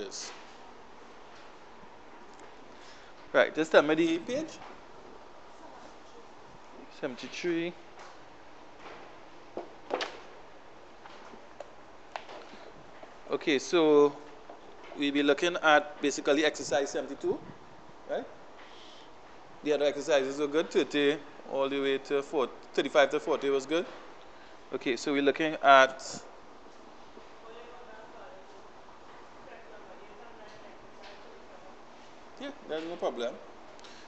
lunges. Right, just tell me the page. 73. Okay, so we'll be looking at basically exercise 72, right? The other exercises were good, 30 all the way to 40, 35 to 40 was good. Okay, so we're looking at yeah, there's no problem.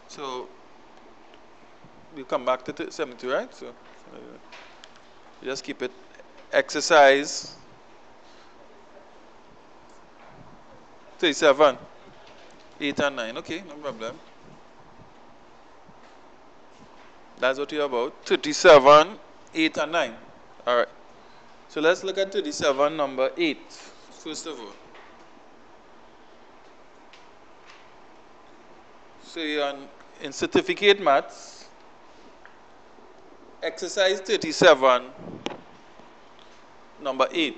So we'll come back to 72, right? So just keep it exercise 37, 8 and 9. Okay, no problem. That's what you're about. 37, 8 and 9. All right. So let's look at 37, number 8, first of all. So you're in certificate maths, exercise 37, number 8.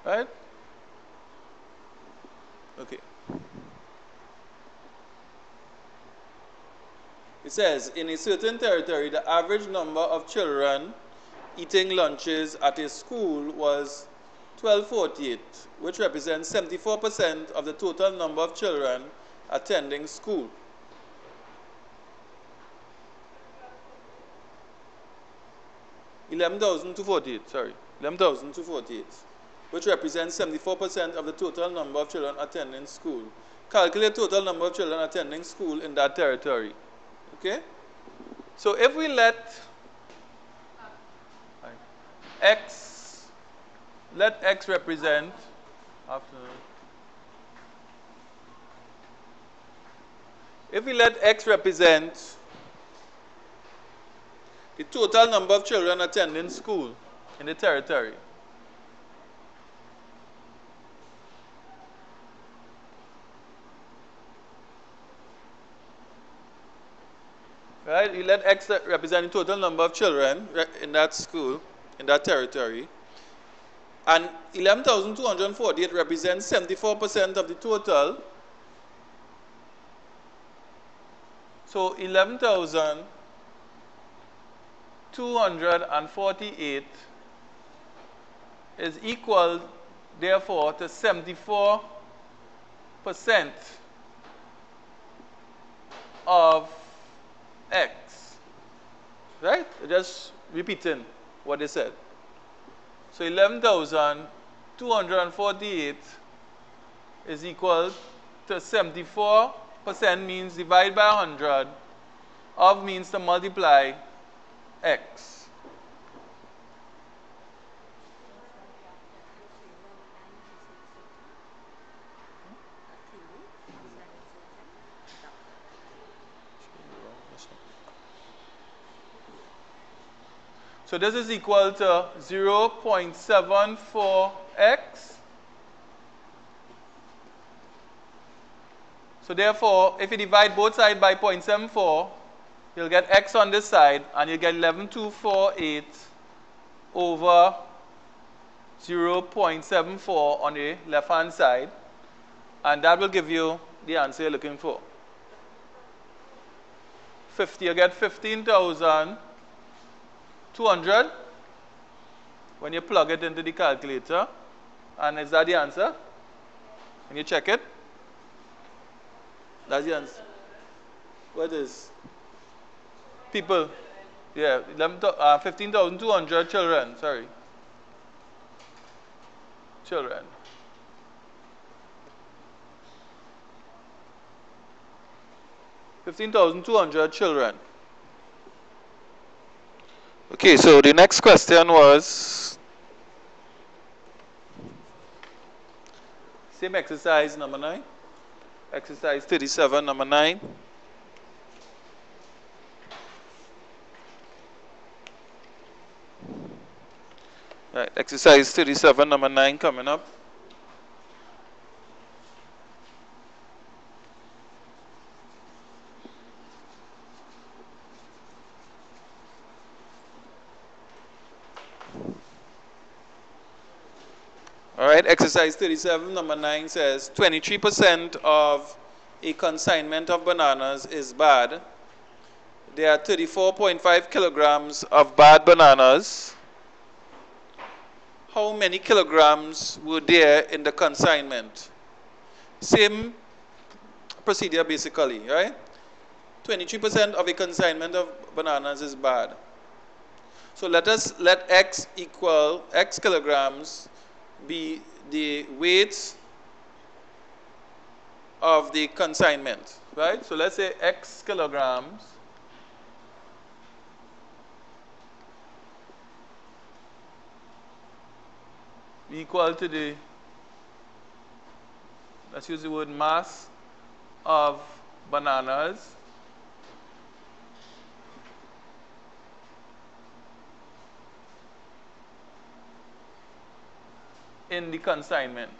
Right? Okay. It says, in a certain territory, the average number of children eating lunches at a school was 1248, which represents 74% of the total number of children attending school. Sorry, 11,248, which represents 74% of the total number of children attending school. Calculate total number of children attending school in that territory. Okay? So if we let x represent if we let x represent the total number of children attending school in the territory, right? You let x represent the total number of children in that school, in that territory, and 11,248 represents 74% of the total. So 11,248 is equal, therefore, to 74% of x. Right? Just repeating what they said. So 11,248 is equal to 74%, means divide by 100, of means to multiply x. So this is equal to 0.74x. So therefore, if you divide both sides by 0.74, you'll get x on this side, and you'll get 11,248 over 0.74 on the left-hand side. And that will give you the answer you're looking for. 50, you get 15,200 when you plug it into the calculator. And is that the answer? Can you check it? That's the answer. What is? People. Yeah, 15,200 children. Sorry. Children. $15,200 children. Okay, so the next question was same exercise, number 9. Exercise 37, number 9. Right, exercise 37, number 9 coming up. right? Exercise 37, number 9 says 23% of a consignment of bananas is bad. There are 34.5 kilograms of bad bananas. How many kilograms were there in the consignment? Same procedure basically, right? 23% of a consignment of bananas is bad. So let x equal x kilograms be the weight of the consignment, right? So let's say x kilograms equal to the, let's use the word mass of bananas in the consignment.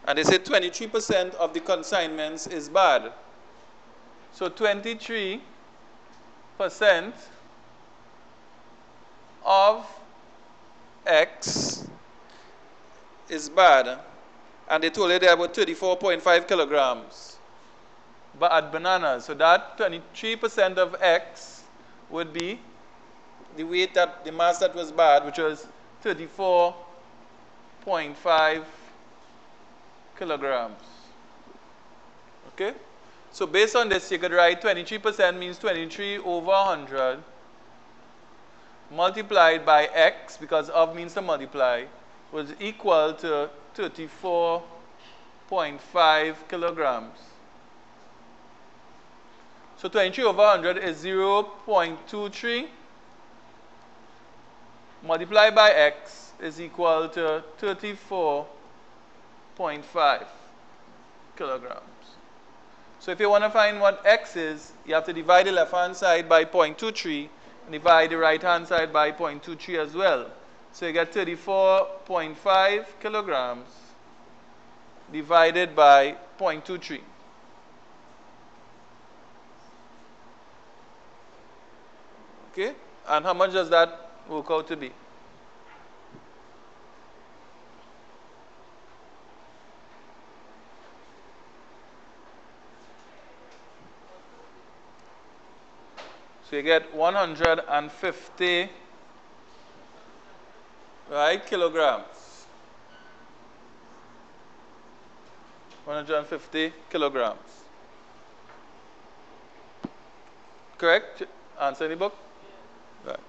And they say 23% of the consignments is bad. So 23% of X is bad. And they told you there about 34.5 kilograms bad bananas. So that 23% of X would be the weight that, the mass that was bad, which was 34.5 kilograms. Okay? So based on this, you could write 23% means 23 over 100 multiplied by x, because of means to multiply, was equal to 34.5 kilograms. So 23 over 100 is 0.23 multiplied by x is equal to 34.5 kilograms. So if you want to find what x is, you have to divide the left hand side by 0.23 and divide the right hand side by 0.23 as well. So you get 34.5 kilograms divided by 0.23. Okay? And how much does that work out to be? So you get 150, right, kilograms. 150 kilograms. Correct? Answer in the book? Right.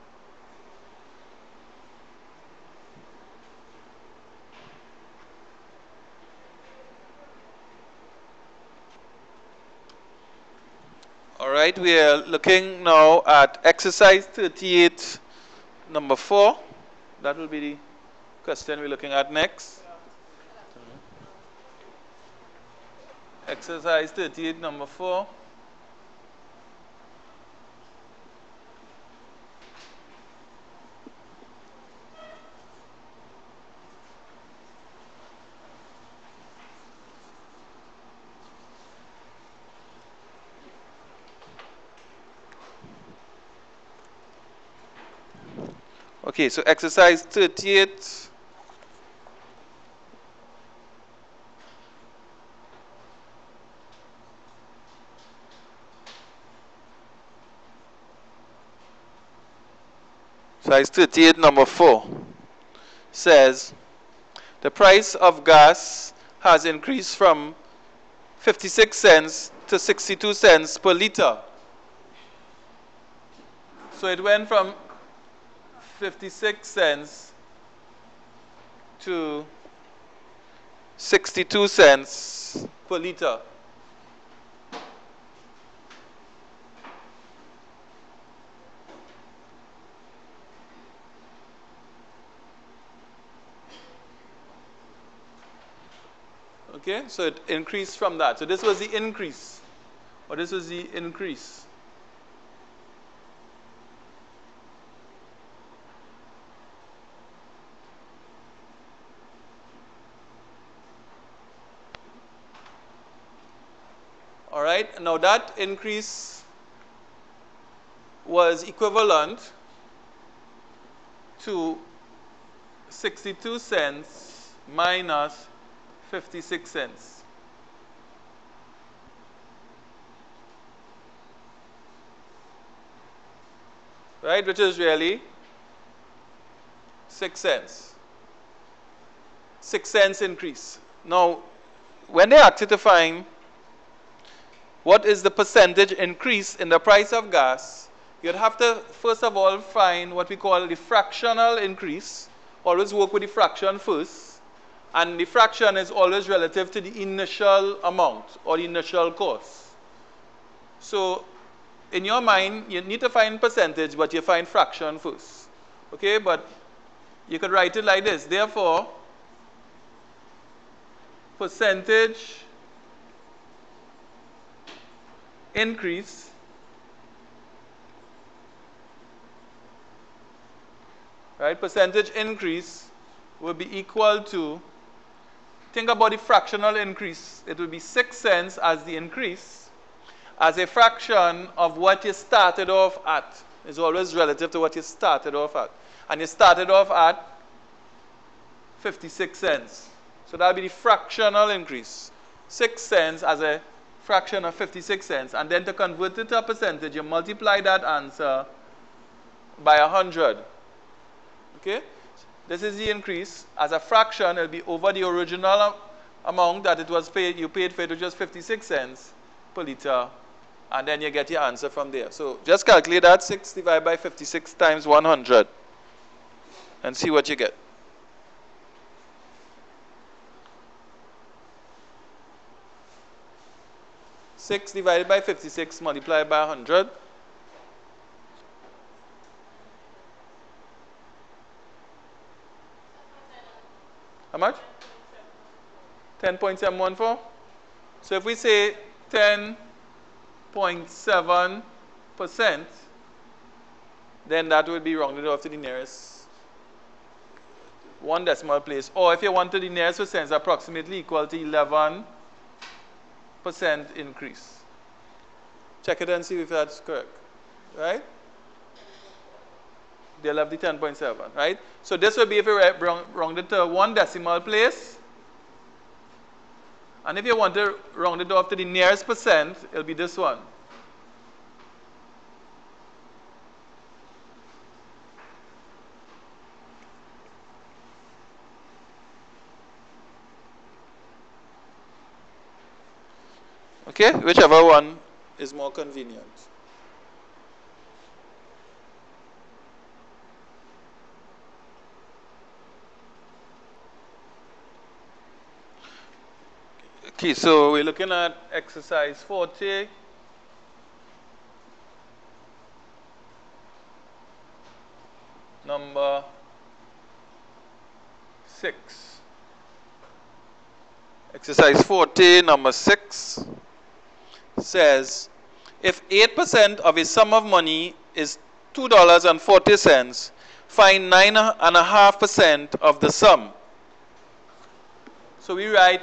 All right, we are looking now at exercise 38, number 4. That will be the question we're looking at next. Exercise 38, number 4. Okay, so exercise 38. Exercise 38, number 4 says the price of gas has increased from 56 cents to 62 cents per liter. So it went from 56 cents to 62 cents per liter. Okay, so it increased from that. So this was the increase, or this was the increase. right? Now that increase was equivalent to 62 cents minus 56 cents. Right, which is really 6 cents. 6 cents increase. Now, when they ask you to find what is the percentage increase in the price of gas, you'd have to first of all find what we call the fractional increase. Always work with the fraction first. And the fraction is always relative to the initial amount or the initial cost. So, in your mind, you need to find percentage, but you find fraction first. Okay, but you could write it like this. Therefore, percentage increase right, percentage increase will be equal to, think about the fractional increase. It will be 6 cents as the increase as a fraction of what you started off at. It's always relative to what you started off at. And you started off at 56 cents. So that will be the fractional increase. 6 cents as a fraction of 56 cents. And then to convert it to a percentage, you multiply that answer by 100. Okay? This is the increase. As a fraction, it will be over the original amount that it was paid. You paid for it, which was 56 cents per liter. And then you get your answer from there. So just calculate that 6 divided by 56 times 100 and see what you get. Six divided by 56 multiplied by 100. How much? 10.714. So if we say 10.7%, then that would be rounded off to the nearest one decimal place. Or if you want to the nearest percent, it's approximately equal to 11% increase. Check it and see if that's correct. Right? They'll have the 10.7, right? So this would be if you round it to one decimal place. And if you want to round it off to the nearest percent, it'll be this one. Okay, whichever one is more convenient. Okay, so we're looking at exercise 40. Number 6. Exercise 40, number 6 says, if 8% of a sum of money is $2.40, find 9.5% of the sum. So we write,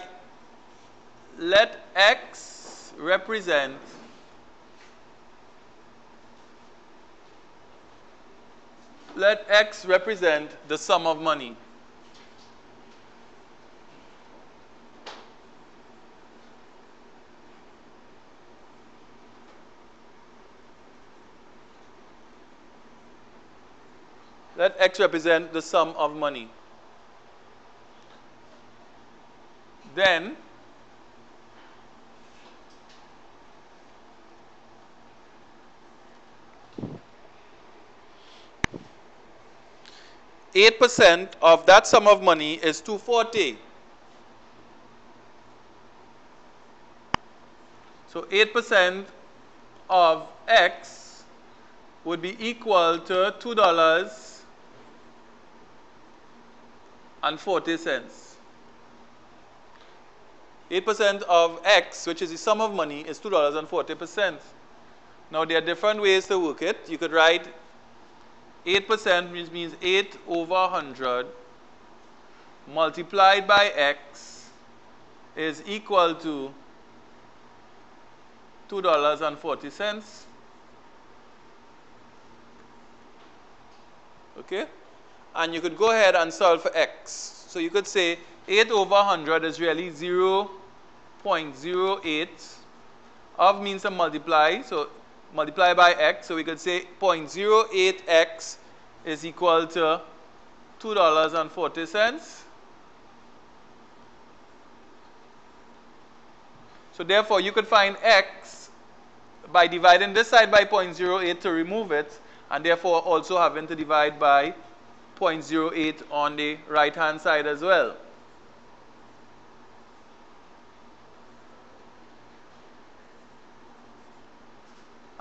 let X represent the sum of money. Let X represent the sum of money. Then 8% of that sum of money is $2.40. So 8% of X would be equal to $2.40. 8% of X, which is the sum of money, is $2.40. Now there are different ways to work it. You could write 8%, which means 8 over 100 multiplied by X is equal to $2.40. Okay? And you could go ahead and solve for x. So you could say 8 over 100 is really 0.08. Of means to multiply, so multiply by x. So we could say 0.08x is equal to $2.40. So therefore, you could find x by dividing this side by 0.08 to remove it, and therefore also having to divide by 0.08 on the right-hand side as well.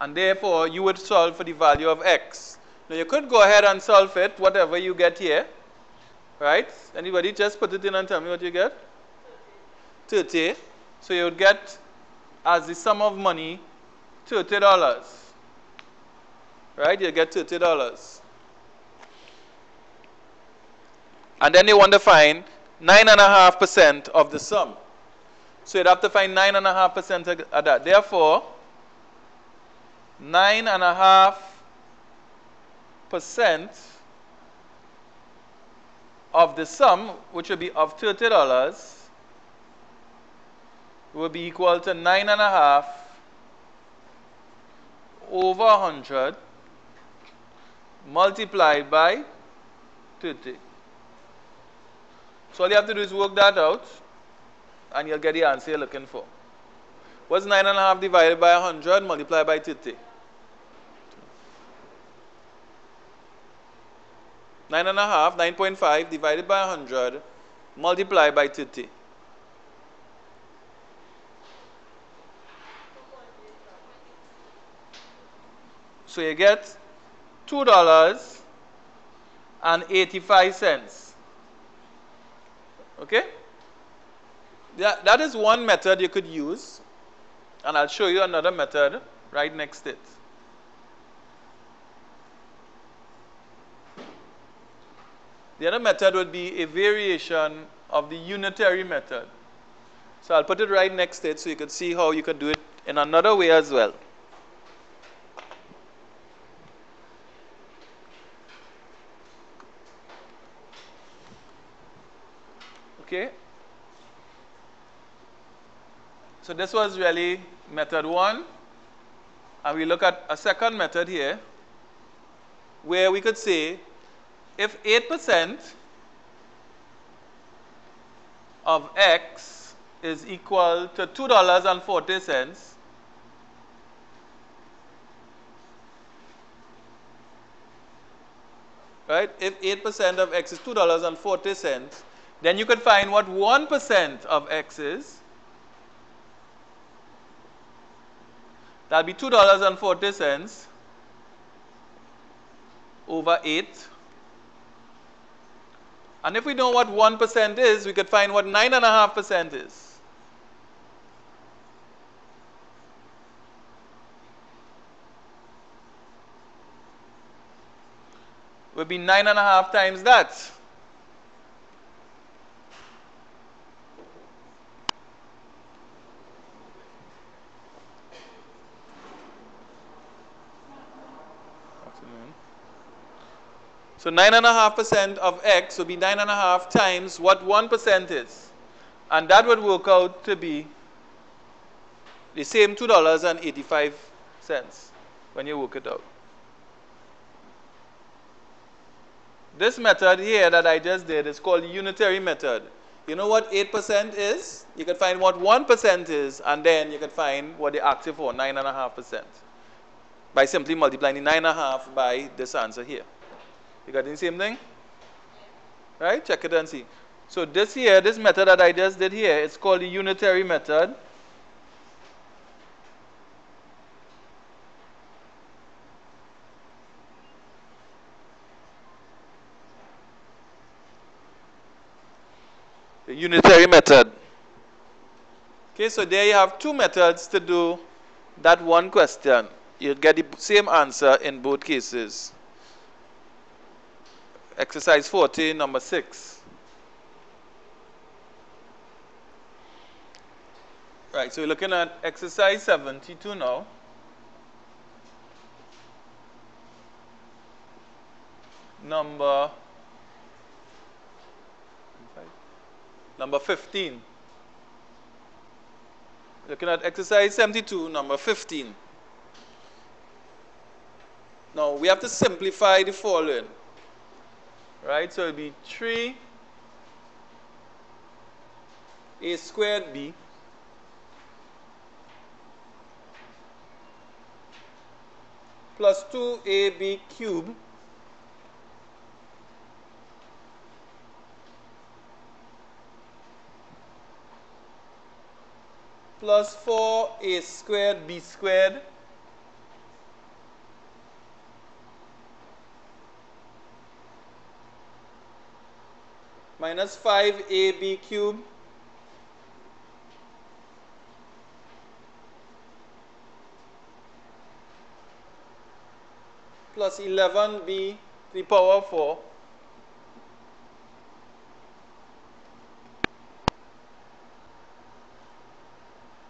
And therefore, you would solve for the value of x. Now, you could go ahead and solve it, whatever you get here. Right? Anybody just put it in and tell me what you get? 30. So you would get, as the sum of money, $30. Right? You get $30. And then they want to find 9.5% of the sum. So you'd have to find 9.5% of that. Therefore, 9.5% of the sum, which would be of $30, will be equal to 9.5 over 100 multiplied by 30. So all you have to do is work that out, and you'll get the answer you're looking for. What's 9.5 divided by 100 multiplied by 30? 9.5, 9.5 divided by 100 multiplied by 30. So you get $2.85. Okay? That is one method you could use, and I'll show you another method right next to it. The other method would be a variation of the unitary method. So I'll put it right next to it so you can see how you can do it in another way as well. Okay? So this was really method 1. And we look at a second method here, where we could say if 8% of x is equal to $2.40, right? If 8% of x is $2.40, then you could find what 1% of x is. That'll be $2.40 over 8. And if we know what 1% is, we could find what 9.5% is. Would be 9.5 times that. So 9.5% of x would be 9.5 times what 1% is. And that would work out to be the same $2.85 when you work it out. This method here that I just did is called the unitary method. You know what 8% is? You can find what 1% is, and then you can find what they asked you for, 9.5%. By simply multiplying the 9.5 by this answer here. You got the same thing? Right? Check it and see. So this here, this method that I just did here, it's called the unitary method. The unitary method. Okay, so there you have two methods to do that one question. You'll get the same answer in both cases. Exercise 40, number 6. Right, so we're looking at exercise 72 now. Number 15. Looking at exercise 72, number 15. Now, we have to simplify the following. Right, so it will be 3a squared b plus 2ab cubed plus 4a squared b squared minus 5ab cubed plus 11b to the power 4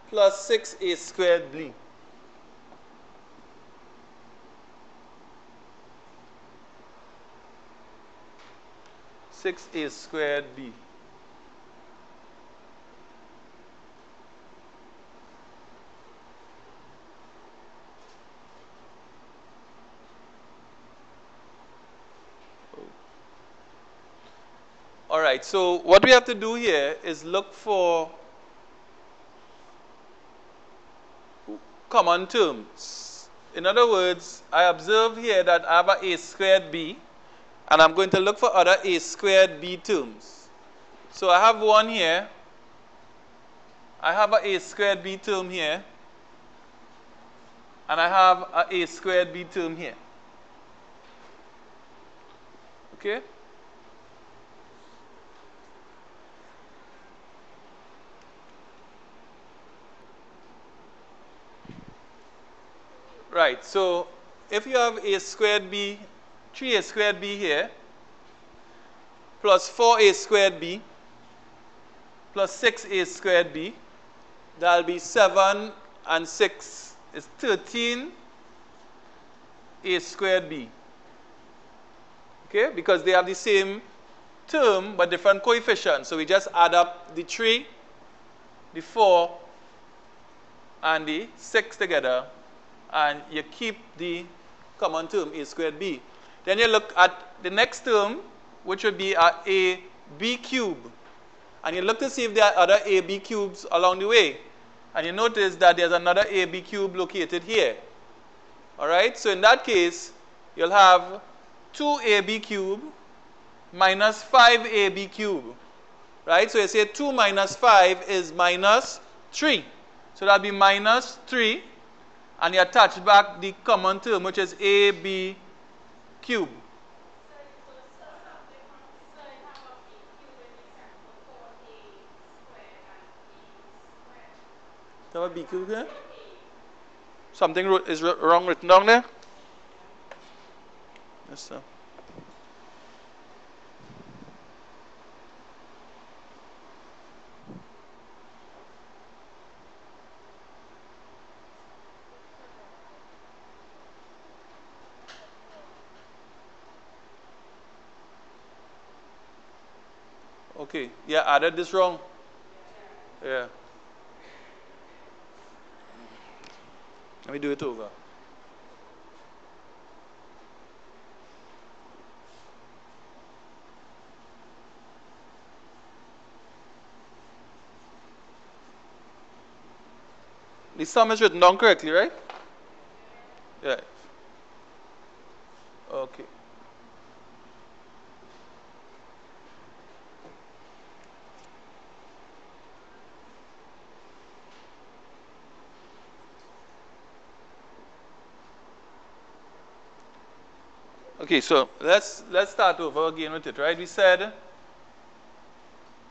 plus 6a squared b. A squared b. All right, so what we have to do here is look for common terms. In other words, I observe here that I have a squared b, and I'm going to look for other a squared b terms. So I have one here. I have a squared b term here, and I have a squared b term here. Okay? Right, so if you have a squared b, 3a squared b here, plus 4a squared b, plus 6a squared b, that'll be 7 and 6 is 13 a squared b. Okay, because they have the same term but different coefficients. So we just add up the 3, the 4, and the 6 together, and you keep the common term a squared b. Then you look at the next term, which would be a b cube. And you look to see if there are other ab cubes along the way. And you notice that there's another ab cube located here. All right, so in that case, you'll have 2ab cube minus 5ab cube. Right, so you say 2 minus 5 is minus 3. So that'll be minus 3. And you attach back the common term, which is ab cube. Do you have a b cube here? Something is wrong written down there? Yes, sir. Okay, yeah, added this wrong. Yeah. Let me do it over. The sum is written down correctly, right? Yeah. Okay. Okay, so let's start over again with it, right? We said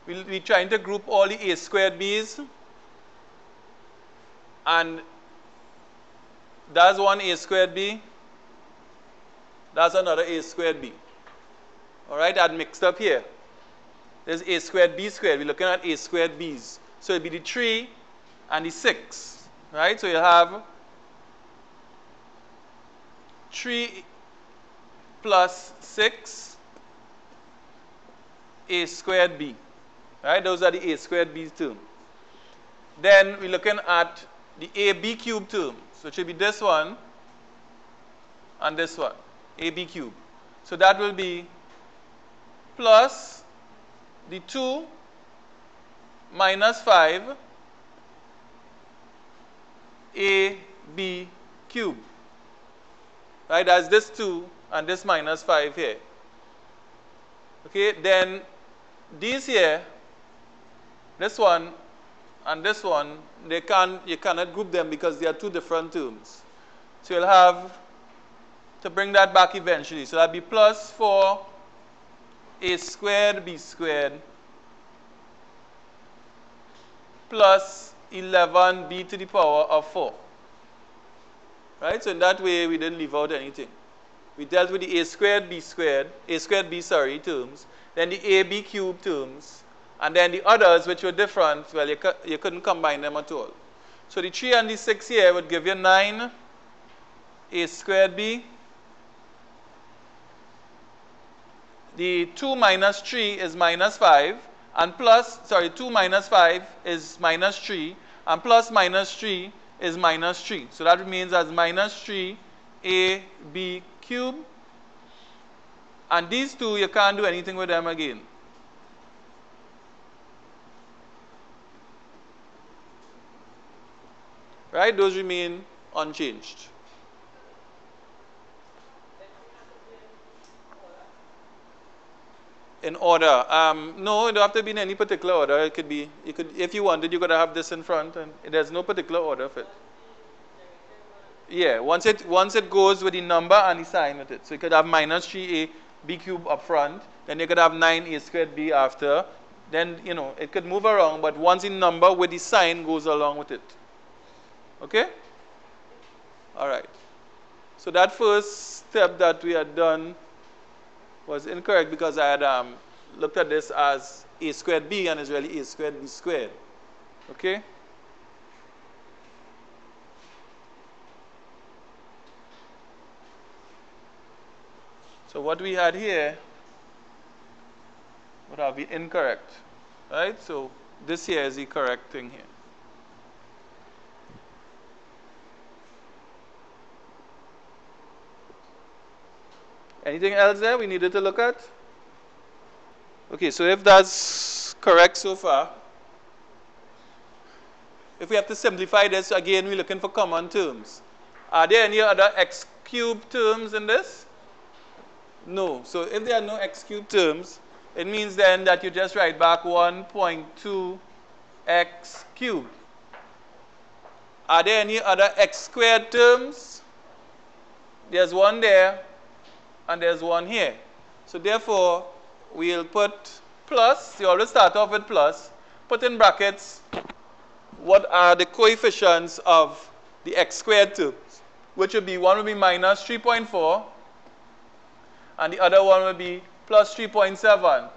we're trying to group all the a squared b's, and that's one a squared b, that's another a squared b. All right, that mixed up here. There's a squared b squared. We're looking at a squared b's. So it'll be the 3 and the 6. Right? So you have 3 plus 6 a squared b. Right? Those are the a squared b terms. Then we're looking at the ab cubed term. So it should be this one and this one, ab cubed. So that will be plus the 2 minus 5 ab cubed. Right? That's this 2 and this minus 5 here. Okay, then these here, this one and this one, you cannot group them because they are two different terms. So you'll have to bring that back eventually. So that'll be plus 4 a squared b squared plus 11b to the power of 4. Right? So in that way, we didn't leave out anything. We dealt with the a squared b, terms, then the ab cubed terms, and then the others which were different, well, you couldn't combine them at all. So the 3 and the 6 here would give you 9 a squared b. The 2 minus 3 is minus 5, and 2 minus 5 is minus 3, and plus minus 3 is minus 3. So that remains as minus 3 ab cubed. And these two, you can't do anything with them again. Right? Those remain unchanged. In order. No, it don't have to be in any particular order. It could be, if you wanted, you could have this in front, and there's no particular order of it. Yeah, once it goes with the number and the sign with it. So you could have minus 3a b cubed up front, then you could have 9a squared b after. Then, it could move around, but once the number with the sign goes along with it. Okay? All right. So that first step that we had done was incorrect because I had looked at this as a squared b and it's really a squared b squared. Okay? So what we had here would have been incorrect. Right? So this here is the correct thing here. Anything else there we needed to look at? Okay, so if that's correct so far, if we have to simplify this, again, we're looking for common terms. Are there any other x cubed terms in this? No. So if there are no x cubed terms, it means then that you just write back 1.2 x cubed. Are there any other x squared terms? There's one there, and there's one here. So therefore, we'll put plus. You always start off with plus. Put in brackets what are the coefficients of the x squared terms, which would be, one will be minus 3.4, and the other one will be plus 3.7.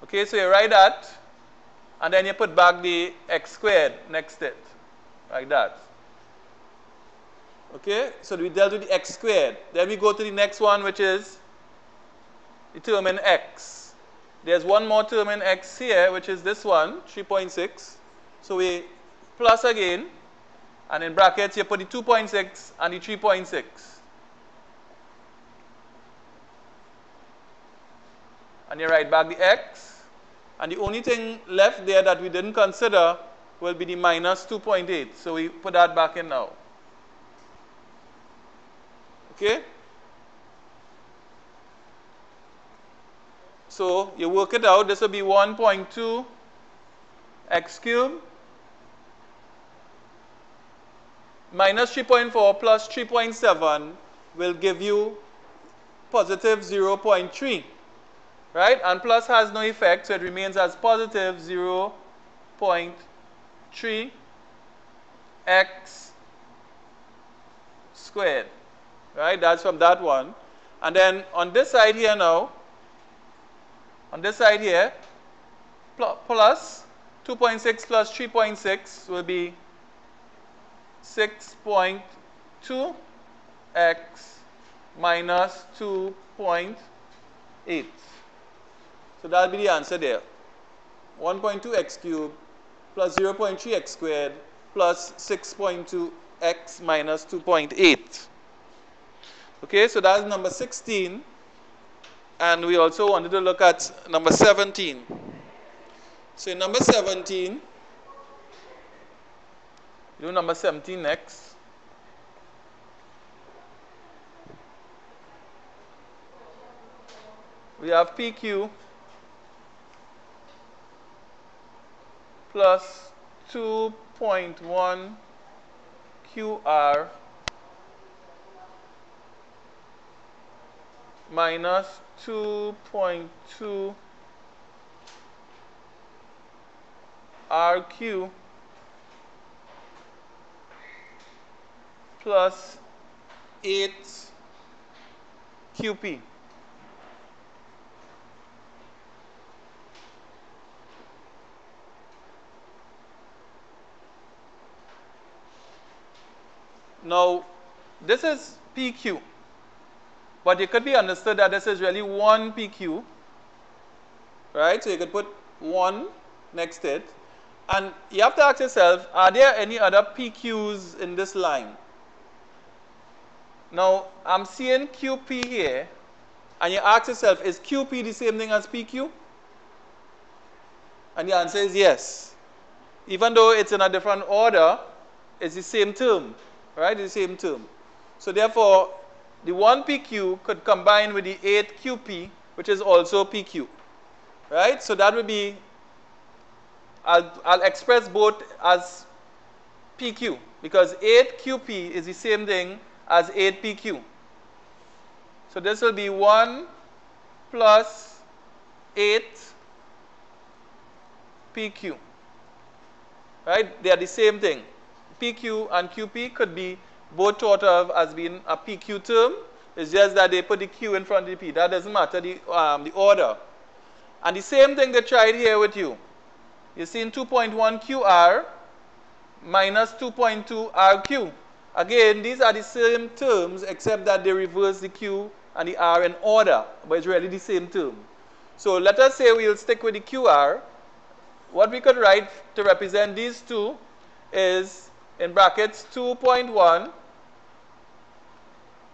Okay, so you write that, and then you put back the x squared next to it, like that. Okay, so we dealt with the x squared. Then we go to the next one, which is the term in x. There's one more term in x here, which is this one, 3.6. So we plus again, and in brackets you put the 2.6 and the 3.6. And you write back the x. And the only thing left there that we didn't consider will be the minus 2.8. So we put that back in now. Okay? So you work it out. This will be 1.2 x cubed minus 3.4 plus 3.7 will give you positive 0.3. Right? And plus has no effect, so it remains as positive 0.3 x squared. Right? That's from that one. And then on this side here now, on this side here, plus 2.6 plus 3.6 will be 6.2 x minus 2.8. So that will be the answer there. 1.2 x cubed plus 0.3 x squared plus 6.2 x minus 2.8. Okay, so that's number 16. And we also wanted to look at number 17. So in number 17, do number 17 next. We have PQ plus 2.1 QR minus 2.2 RQ plus 8 QP. Now, this is PQ, but it could be understood that this is really one PQ, right? So you could put 1 next to it. And you have to ask yourself, are there any other PQs in this line? Now, I'm seeing QP here, and you ask yourself, is QP the same thing as PQ? And the answer is yes. Even though it's in a different order, it's the same term, right? It's the same term. So therefore, the 1 PQ could combine with the 8 QP, which is also PQ, right? So that would be, I'll express both as PQ, because 8 QP is the same thing as 8 PQ. So this will be 1 plus 8 PQ. Right? They are the same thing. PQ and QP could be both thought of as being a PQ term. It's just that they put the Q in front of the P. That doesn't matter, the order. And the same thing they tried here with you. You're seeing 2.1 QR minus 2.2 RQ. Again, these are the same terms except that they reverse the Q and the R in order, but it's really the same term. So let us say we'll stick with the QR. What we could write to represent these two is in brackets 2.1,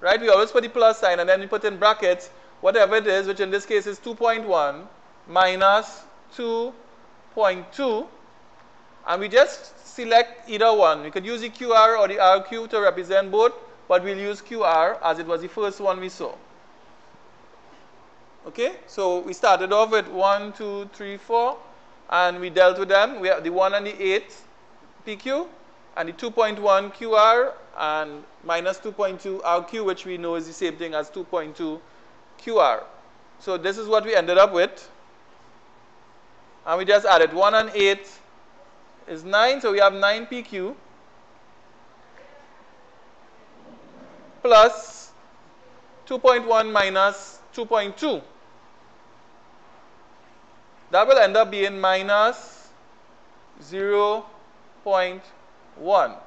right? We always put the plus sign and then we put in brackets whatever it is, which in this case is 2.1 minus 2.2, and we just select either one. We could use the QR or the RQ to represent both, but we'll use QR as it was the first one we saw. Okay, so we started off with 1, 2, 3, 4, and we dealt with them. We have the 1 and the 8 PQ, and the 2.1 QR, and minus 2.2 RQ, which we know is the same thing as 2.2 QR. So this is what we ended up with. And we just added 1 and 8 is 9, so we have 9 PQ plus 2.1 minus 2.2. That will end up being minus 0.1,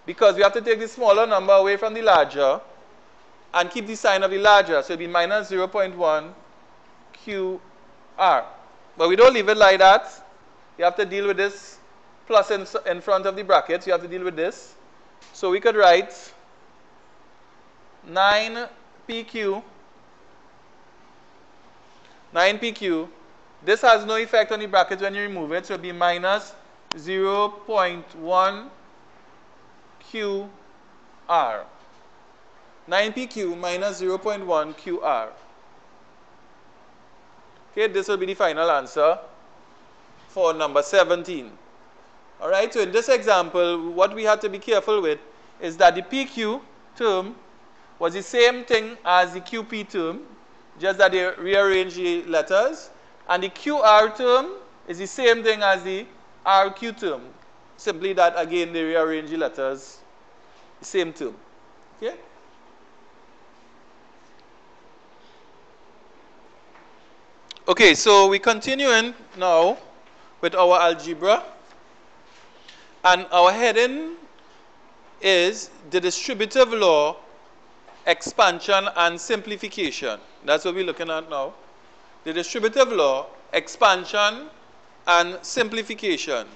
because we have to take the smaller number away from the larger and keep the sign of the larger. So it will be minus 0.1 QR. But we don't leave it like that. You have to deal with this plus in front of the brackets. You have to deal with this. So we could write 9 PQ. This has no effect on the brackets when you remove it, so it will be minus 0.1 QR. 9 PQ minus 0.1 QR. Okay, this will be the final answer for number 17. All right, so in this example, what we had to be careful with is that the PQ term was the same thing as the QP term, just that they rearrange the letters. And the QR term is the same thing as the RQ term, simply that again they rearrange the letters, the same term. Okay? Okay, so we continue in now with our algebra. And our heading is the distributive law, expansion and simplification. That's what we're looking at now. The distributive law, expansion and simplification.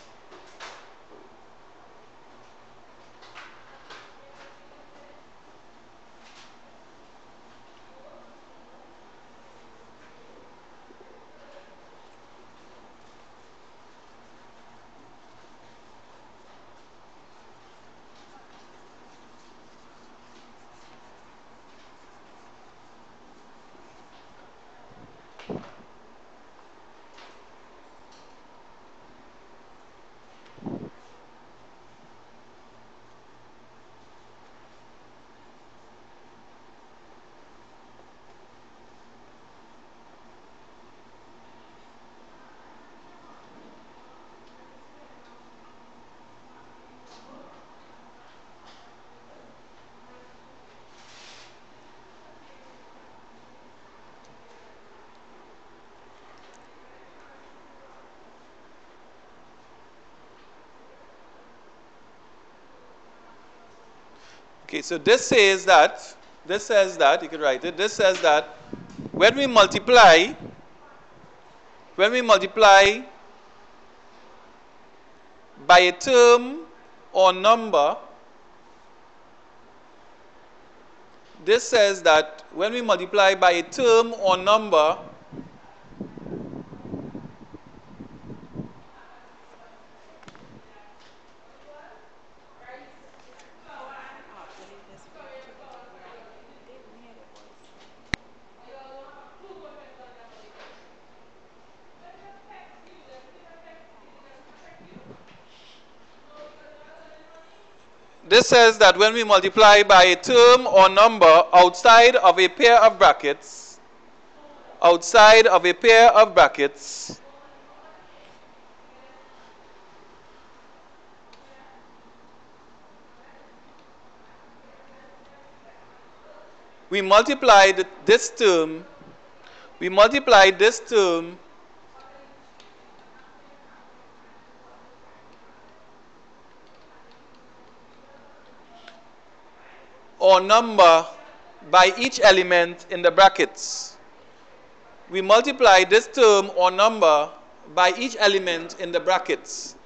Okay, so this says that, you can write it, this says that when we multiply by a term or number, this says that when we multiply by a term or number, Oh, delete this one. Delete it. We hear your voice. this says that when we multiply by a term or number outside of a pair of brackets, we multiply this term or number by each element in the brackets. We multiply this term or number by each element in the brackets.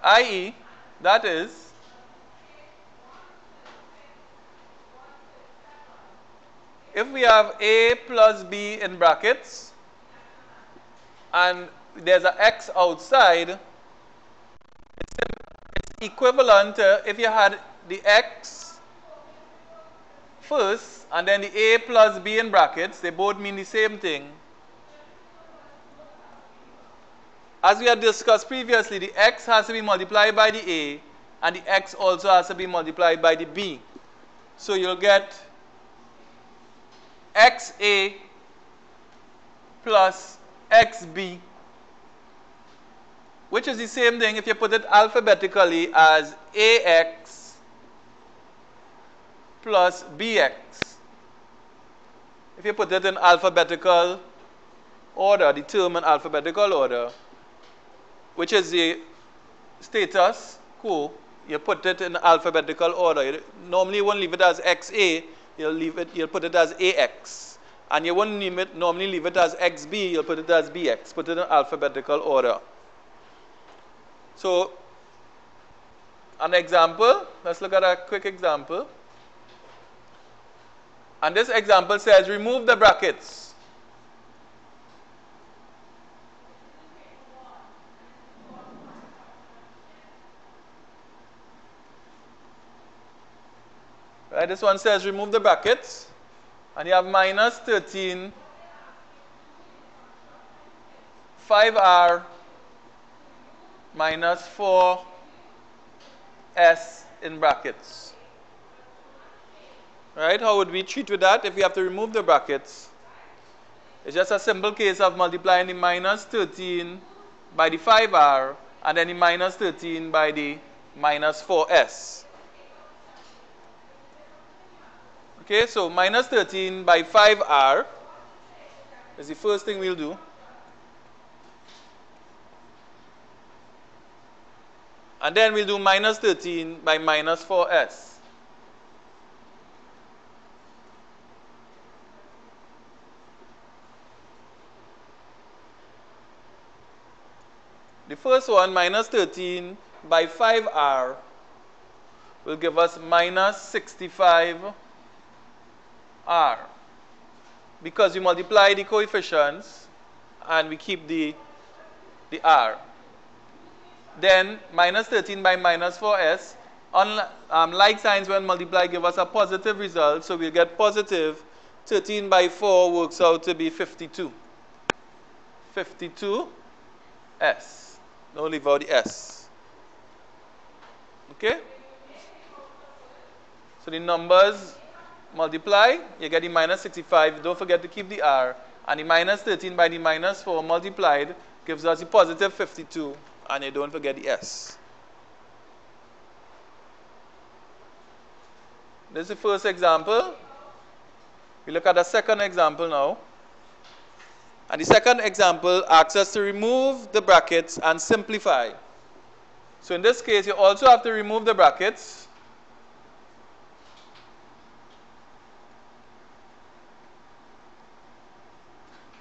I.e., that is, if we have A plus B in brackets and there's an X outside, it's equivalent to if you had the X first and then the A plus B in brackets, they both mean the same thing. As we had discussed previously, the X has to be multiplied by the A and the X also has to be multiplied by the B. So you'll get XA plus XB, which is the same thing if you put it alphabetically as AX plus BX. If you put it in alphabetical order, the term in alphabetical order, which is the status quo, you put it in alphabetical order. Normally you won't leave it as XA, you'll put it as AX. And you won't normally leave it as XB, you'll put it as BX. Put it in alphabetical order. So, an example, let's look at a quick example. And this example says remove the brackets. Right, this one says remove the brackets. And you have minus 13, 5R minus 4S in brackets. Right, how would we treat with that if we have to remove the brackets? It's just a simple case of multiplying the minus 13 by the 5R and then the minus 13 by the minus 4s. Okay, so minus 13 by 5r is the first thing we'll do. And then we'll do minus 13 by minus 4s. The first one, minus 13 by 5r, will give us minus 65r. Because we multiply the coefficients and we keep the r. Then minus 13 by minus 4s, like signs when multiply give us a positive result, so we'll get positive 13 by 4 works out to be 52. 52s. Don't leave out the s. Okay? So the numbers multiply, you get the minus 65. Don't forget to keep the r. And the minus 13 by the minus 4 multiplied gives us the positive 52. And you don't forget the s. This is the first example. We look at the second example now. And the second example asks us to remove the brackets and simplify. So in this case, you also have to remove the brackets.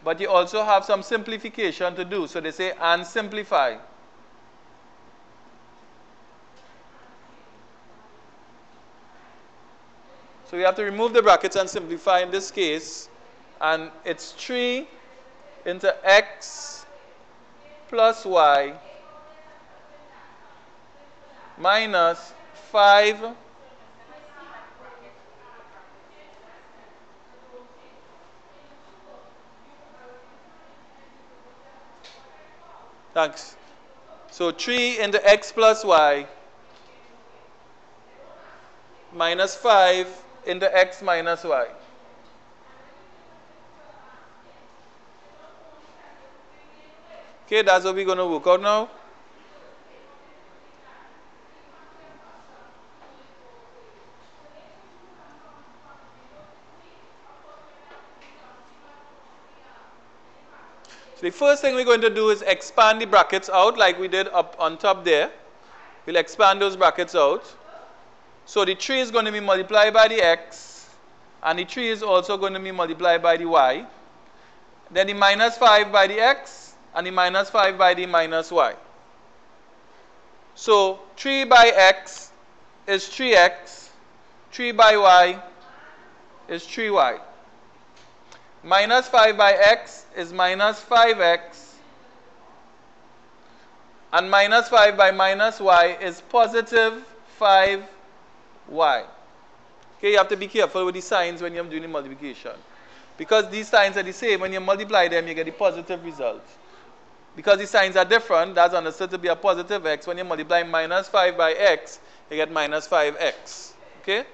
But you also have some simplification to do. So they say, and simplify. So we have to remove the brackets and simplify in this case. And it's 3 into x plus y minus 5 thanks. So 3 into x plus y minus 5 into x minus y. Okay, that's what we're going to work out now. So the first thing we're going to do is expand the brackets out like we did up on top there. We'll expand those brackets out. So the 3 is going to be multiplied by the x, and the 3 is also going to be multiplied by the y. Then the minus 5 by the x, and the minus 5 by the minus y. So 3 by x is 3x, 3 by y is 3y. Minus 5 by x is minus 5x, and minus 5 by minus y is positive 5y. Okay, you have to be careful with the signs when you're doing the multiplication. Because these signs are the same, when you multiply them, you get the positive result. Because the signs are different, that's understood to be a positive x. When you multiply minus 5 by x, you get minus 5x. Okay?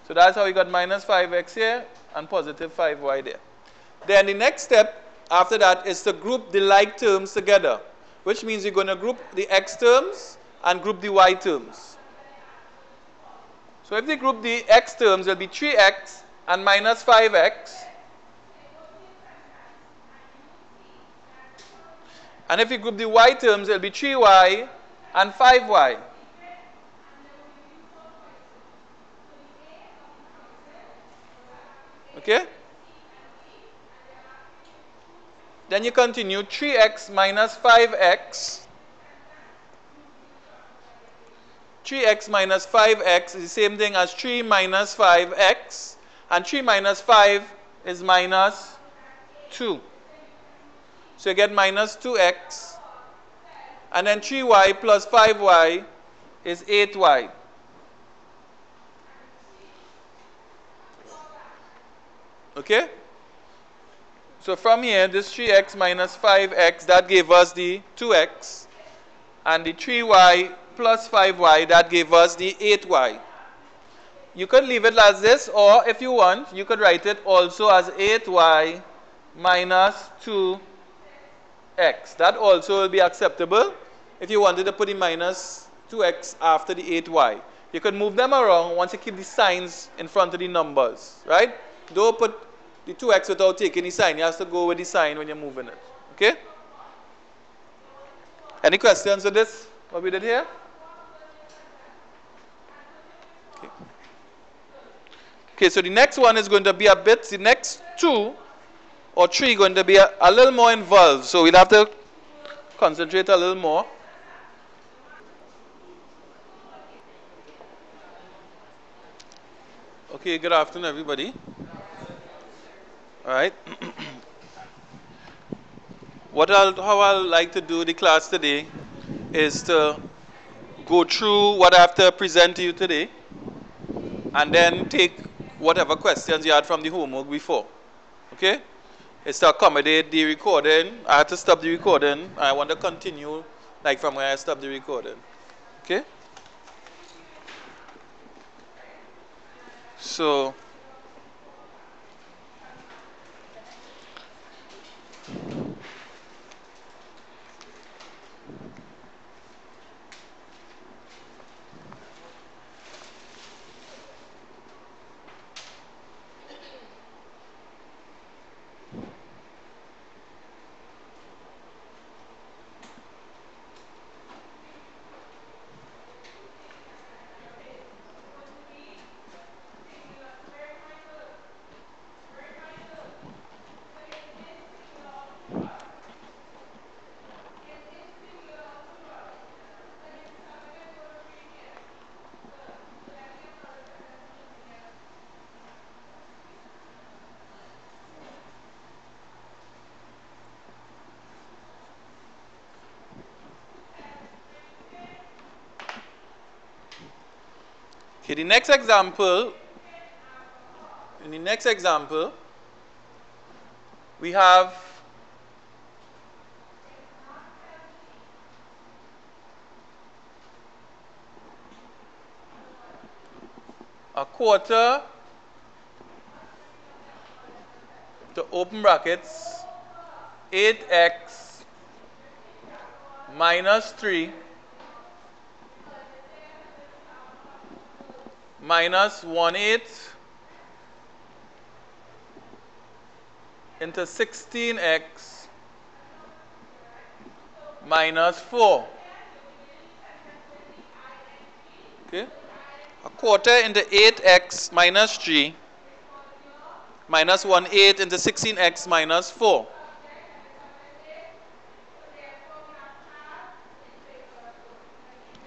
So that's how we got minus 5x here and positive 5y there. Then the next step after that is to group the like terms together, which means you're going to group the x terms and group the y terms. So if they group the x terms, it will be 3x and minus 5x. And if you group the y terms, it will be 3y and 5y. Okay? Then you continue 3x minus 5x. 3x minus 5x is the same thing as 3 minus 5x. And 3 minus 5 is minus 2. So you get minus 2x. And then 3y plus 5y is 8y. Okay? So from here, this 3x minus 5x, that gave us the 2x. And the 3y plus 5y, that gave us the 8y. You could leave it as this, or if you want, you could write it also as 8y minus 2x. That also will be acceptable. if you wanted to put the minus 2x after the 8y. You could move them around once you keep the signs in front of the numbers, right? Don't put the 2x without taking the sign. You have to go with the sign when you're moving it, okay? Any questions with this, what we did here? Okay. Okay, so the next one is going to be a bit, the next 2 or 3 going to be a little more involved. So we'll have to concentrate a little more. Okay, good afternoon, everybody. All right. How I'd like to do the class today is to go through what I have to present to you today and then take whatever questions you had from the homework before. Okay? It's to accommodate the recording. I had to stop the recording. I want to continue like from where I stopped the recording. Okay? So, okay, in the next example, we have a quarter to open brackets 8x minus 3 minus 1/8 into 16x minus 4. Okay? A quarter into 8x minus 3 minus 1/8 into 16x minus 4.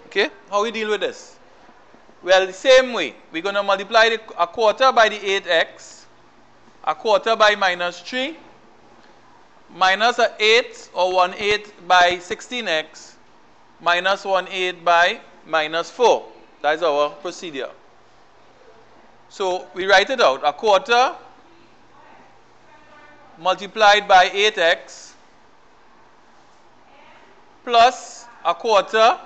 Okay? How we deal with this? Well, the same way. We're going to multiply a quarter by the 8x, a quarter by minus 3, minus a 8 or 1/8 by 16x, minus 1/8 by minus 4. That is our procedure. So we write it out. A quarter multiplied by 8x plus a quarter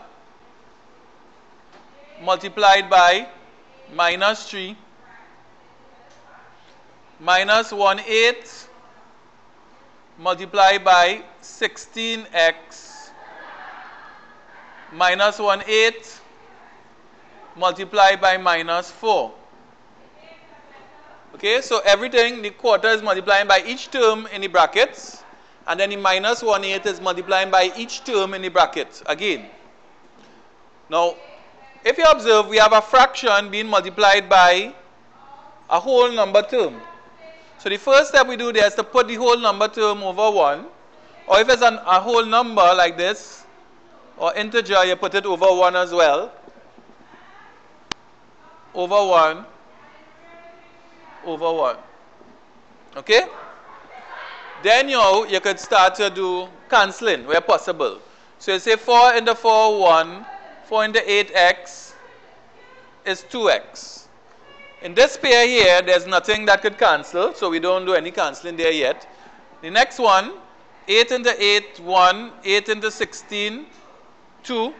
multiplied by minus 3 minus 1/8 multiplied by 16x minus 1/8 multiplied by minus 4. Okay, so everything, the quarter is multiplying by each term in the brackets, and then the minus 1/8 is multiplying by each term in the bracket again. Now, if you observe, we have a fraction being multiplied by a whole number term. So the first step we do there is to put the whole number term over 1. Or if it's a whole number like this, or integer, you put it over 1 as well. Over 1, over 1. Okay? Then you could start to do cancelling where possible. So you say 4 into 4, 1. 4 into 8x is 2x. In this pair here, there's nothing that could cancel, so we don't do any cancelling there yet. The next one, 8 into 8, 1. 8 into 16, 2.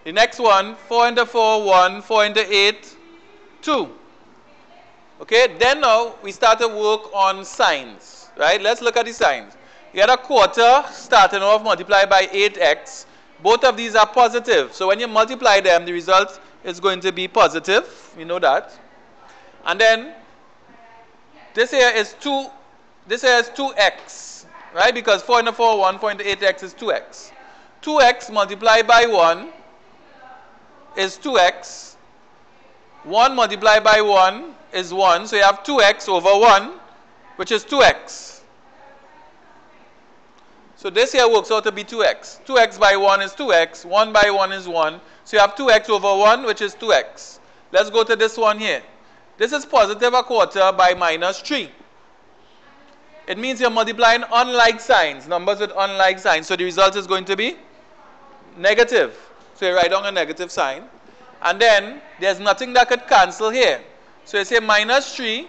The next one, 4 into 4, 1. 4 into 8, 2. Okay, then now we start to work on signs, right? Let's look at the signs. You had a quarter starting off multiplied by 8x. Both of these are positive. So when you multiply them, the result is going to be positive. We know that. And then this here is 2. This here is 2x, right? Because 4 into 4, 1.8x is 2x. 2x multiplied by 1 is 2x. 1 multiplied by 1 is 1. So you have 2x over 1, which is 2x. So this here works out to be 2x. 2x by 1 is 2x. 1 by 1 is 1. So you have 2x over 1, which is 2x. Let's go to this one here. This is positive a quarter by minus 3. It means you're multiplying unlike signs, numbers with unlike signs. So the result is going to be negative. So you write down a negative sign. And then there's nothing that could cancel here. So you say minus 3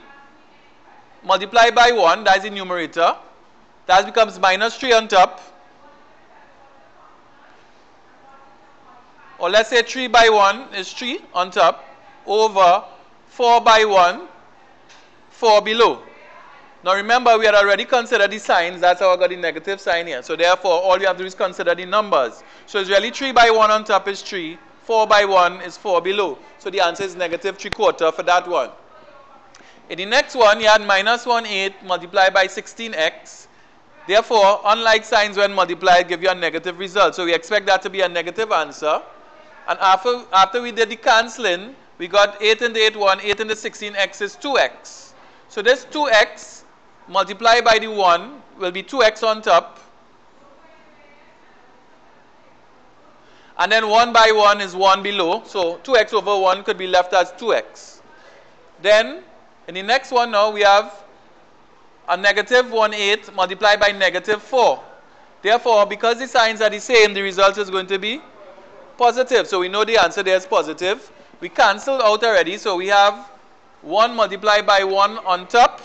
multiplied by 1, that's the numerator. That becomes minus 3 on top. Or let's say 3 by 1 is 3 on top over 4 by 1, 4 below. Now remember, we had already considered the signs. That's how I got the negative sign here. So therefore, all you have to do is consider the numbers. So it's really 3 by 1 on top is 3. 4 by 1 is 4 below. So the answer is negative 3/4 for that one. In the next one, you had minus 1/8 multiplied by 16x. Therefore, unlike signs when multiplied give you a negative result. So we expect that to be a negative answer. And after we did the cancelling, we got 8 into 8, 1. 8 into 16x is 2x. So this 2x multiplied by the 1 will be 2x on top. And then 1 by 1 is 1 below. So 2x over 1 could be left as 2x. Then in the next one now we have a negative 1/8 multiplied by negative 4. Therefore, because the signs are the same, the result is going to be positive. So we know the answer there is positive. We cancelled out already. So we have 1 multiplied by 1 on top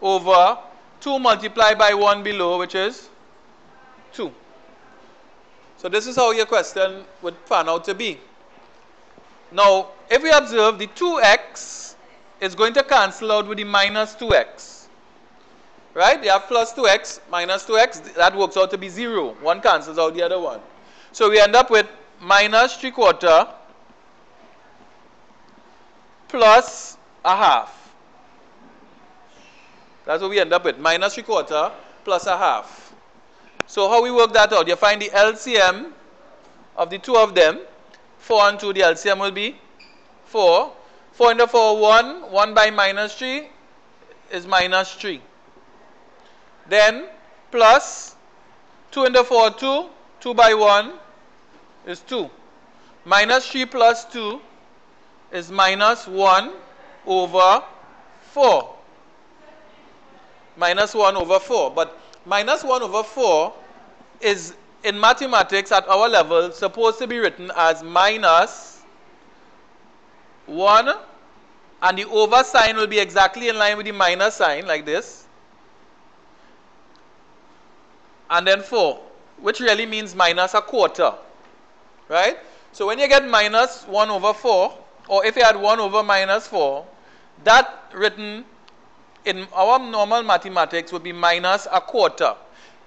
over 2 multiplied by 1 below, which is 2. So this is how your question would pan out to be. Now, if we observe, the 2x is going to cancel out with the minus 2x. Right? You have plus 2x, minus 2x. That works out to be 0. One cancels out the other one. So we end up with minus 3/4 plus a half. That's what we end up with. Minus 3/4 plus a half. So how we work that out? You find the LCM of the two of them. 4 and 2, the LCM will be 4. 4 into 4, 1. 1 by minus 3 is minus 3. Then plus 2 into 4, 2. 2 by 1 is 2. Minus 3 plus 2 is minus 1 over 4. Minus 1 over 4. But minus 1 over 4 is, in mathematics at our level, supposed to be written as minus 1, and the over sign will be exactly in line with the minus sign, like this. And then 4, which really means minus a quarter. Right? So when you get minus 1 over 4, or if you had 1 over minus 4, that written in our normal mathematics would be minus a quarter.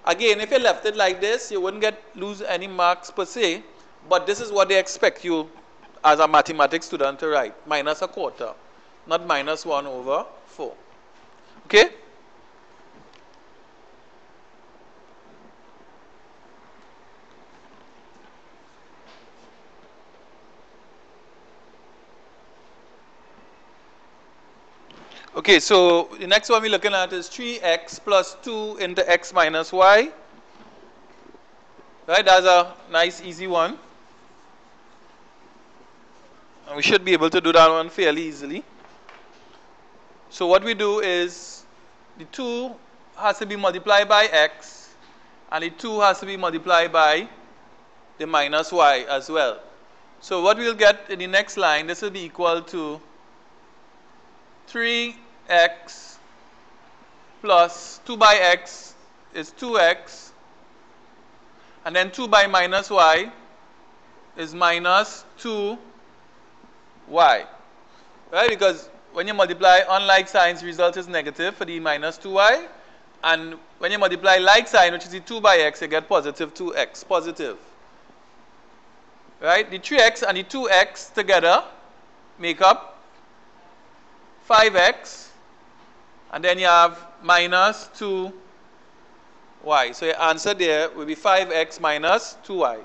Again, if you left it like this, you wouldn't lose any marks per se, but this is what they expect you as a mathematics student to write, minus a quarter, not minus 1 over 4. Okay? Okay, so the next one we're looking at is 3x plus 2 into x minus y. Right, that's a nice easy one. And we should be able to do that one fairly easily. So what we do is the 2 has to be multiplied by x, and the 2 has to be multiplied by the minus y as well. So what we'll get in the next line, this will be equal to 3x plus 2 by x is 2x, and then 2 by minus y is minus 2y. Right? Because when you multiply unlike signs, result is negative for the minus 2y, And when you multiply like sign, which is the 2 by x, you get positive 2x, positive. Right? The 3x and the 2x together make up 5x. And then you have minus 2y. So your answer there will be 5x minus 2y.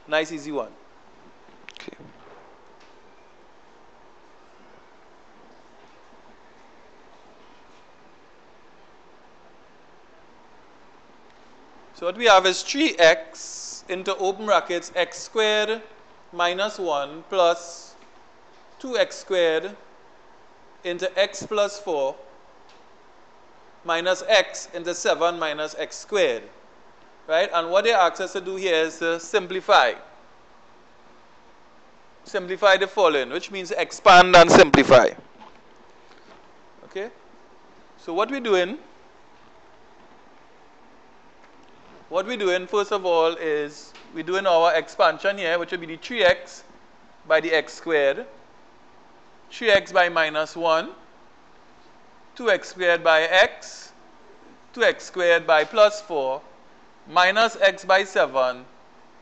Nice, easy one. Okay. So what we have is 3x into open brackets x squared minus 1 plus 2x squared into x plus 4 minus x into 7 minus x squared. Right? And what they ask us to do here is to simplify. Simplify the following, which means expand and simplify. Okay? So what we're doing first of all is we're doing our expansion here, which will be the 3x by the x squared, 3x by minus 1, 2x squared by x, 2x squared by plus 4, minus x by 7,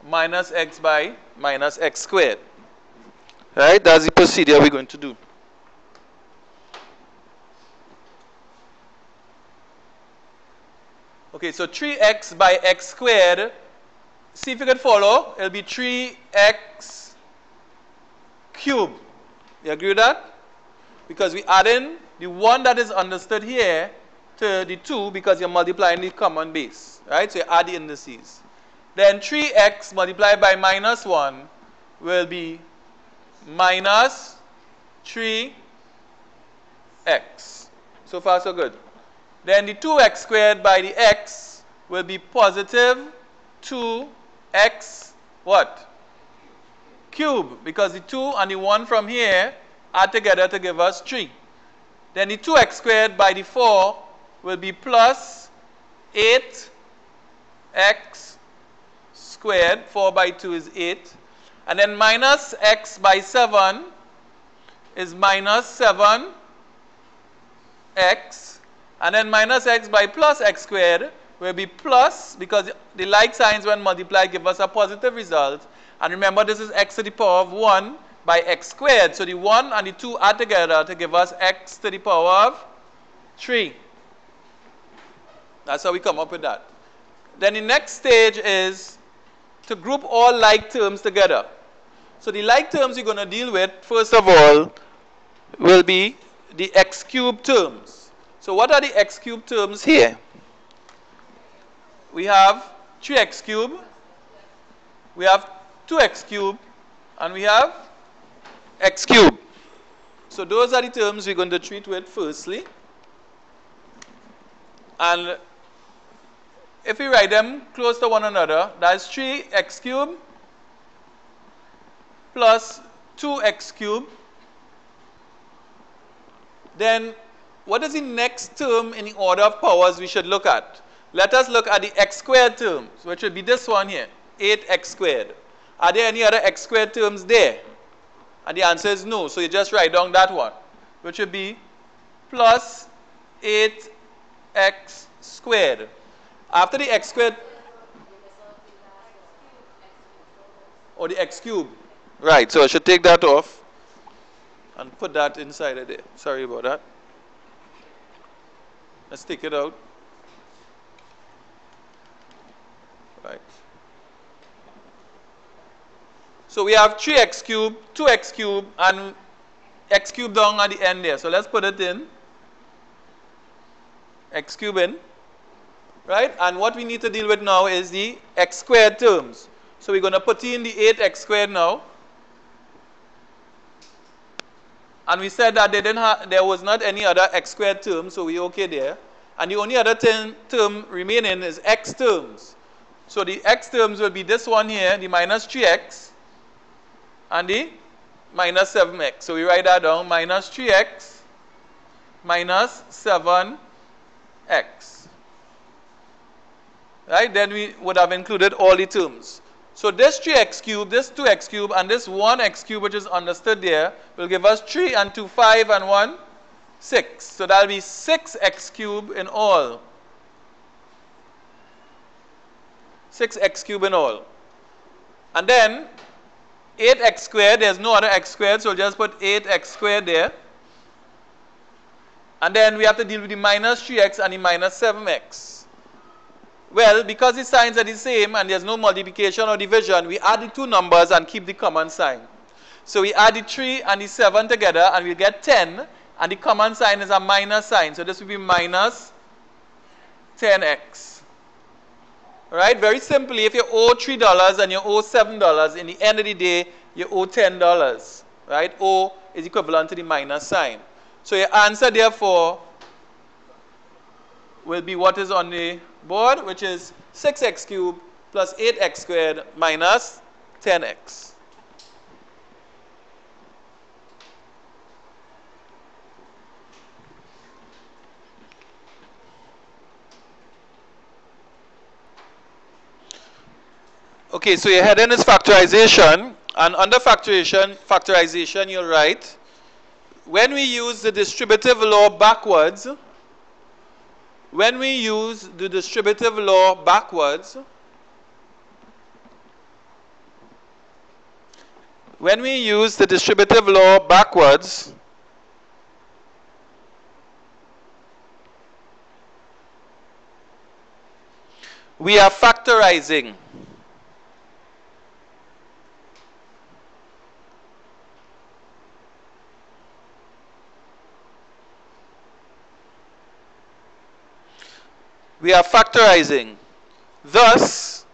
minus x by minus x squared. Right? That's the procedure we're going to do. Okay, so 3x by x squared, see if you can follow, it'll be 3x cubed. You agree with that? Because we add in the 1 that is understood here to the 2 because you're multiplying the common base. Right? So you add the indices. Then 3x multiplied by minus 1 will be minus 3x. So far so good. Then the 2x squared by the x will be positive 2x what? Cube. Because the 2 and the 1 from here add together to give us 3. Then the 2x squared by the 4 will be plus 8x squared. 4 by 2 is 8. And then minus x by 7 is minus 7x. And then minus x by plus x squared will be plus, because the like signs when multiplied give us a positive result. And remember, this is x to the power of 1 by x squared. So the 1 and the 2 add together to give us x to the power of 3. That's how we come up with that. Then the next stage is to group all like terms together. So the like terms we're going to deal with, first of all, will be the x cubed terms. So what are the x cubed terms here? We have 3x cubed, we have 2x cubed, and we have x cubed. So those are the terms we're going to treat with firstly. And if we write them close to one another, that's 3x cubed plus 2x cubed. Then what is the next term in the order of powers we should look at? Let us look at the x squared terms, which will be this one here, 8x squared. Are there any other x squared terms there? And the answer is no, so you just write down that one, which will be plus 8x squared. After the x squared, or the x cubed. Right, so I should take that off and put that inside of there. Sorry about that. Let's take it out. Right. So we have 3x cubed, 2x cubed, and x cubed down at the end there. So let's put it in. X cubed in. Right? And what we need to deal with now is the x squared terms. So we're going to put in the 8x squared now. And we said that there was not any other x squared term, so we're okay there. And the only other term remaining is x terms. So the x terms will be this one here, the minus 3x, and the minus 7x. So we write that down, minus 3x minus 7x. Right? Then we would have included all the terms. So this 3x cubed, this 2x cubed, and this 1x cubed, which is understood there, will give us 3 and 2, 5 and 1, 6. So that will be 6x cubed in all. 6x cubed in all. And then 8x squared, there's no other x squared, so we'll just put 8x squared there. And then we have to deal with the minus 3x and the minus 7x. Well, because the signs are the same and there's no multiplication or division, we add the two numbers and keep the common sign. So we add the 3 and the 7 together and we get 10, and the common sign is a minus sign. So this will be minus 10x. Right? Very simply, if you owe $3 and you owe $7, in the end of the day, you owe $10. Right? O is equivalent to the minus sign. So your answer, therefore, will be what is on the board, which is 6x cubed plus 8x squared minus 10x. Okay, so your heading is factorization, and under factorization, you'll write, when we use the distributive law backwards, when we use the distributive law backwards, when we use the distributive law backwards, we are factorizing. We are factorizing. Thus,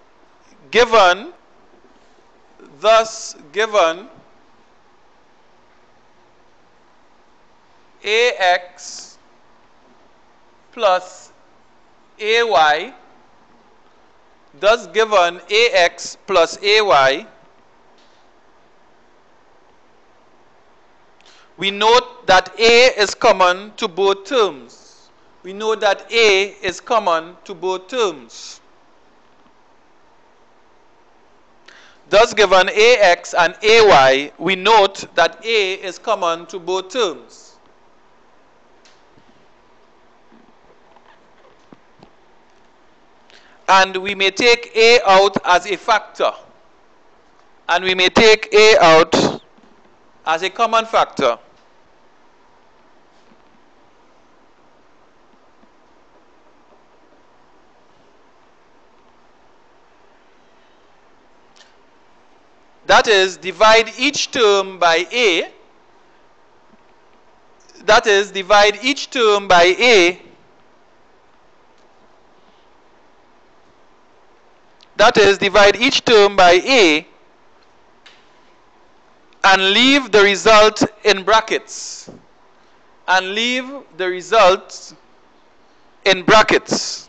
given ax plus ay, thus given ax plus ay, we note that a is common to both terms. We know that a is common to both terms. Thus given ax and ay, we note that a is common to both terms. And we may take a out as a factor. And we may take a out as a common factor. That is, divide each term by a. That is, divide each term by a. That is, divide each term by a and leave the result in brackets. And leave the result in brackets.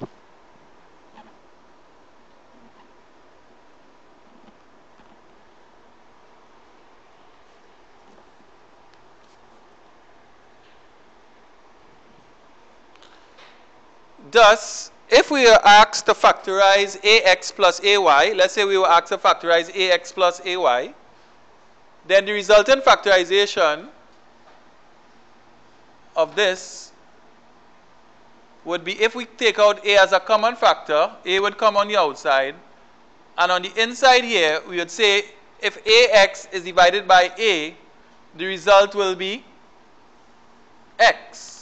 Thus, if we are asked to factorize ax plus ay, let's say we were asked to factorize ax plus ay, then the resultant factorization of this would be, if we take out a as a common factor, a would come on the outside, and on the inside here, we would say if ax is divided by a, the result will be x.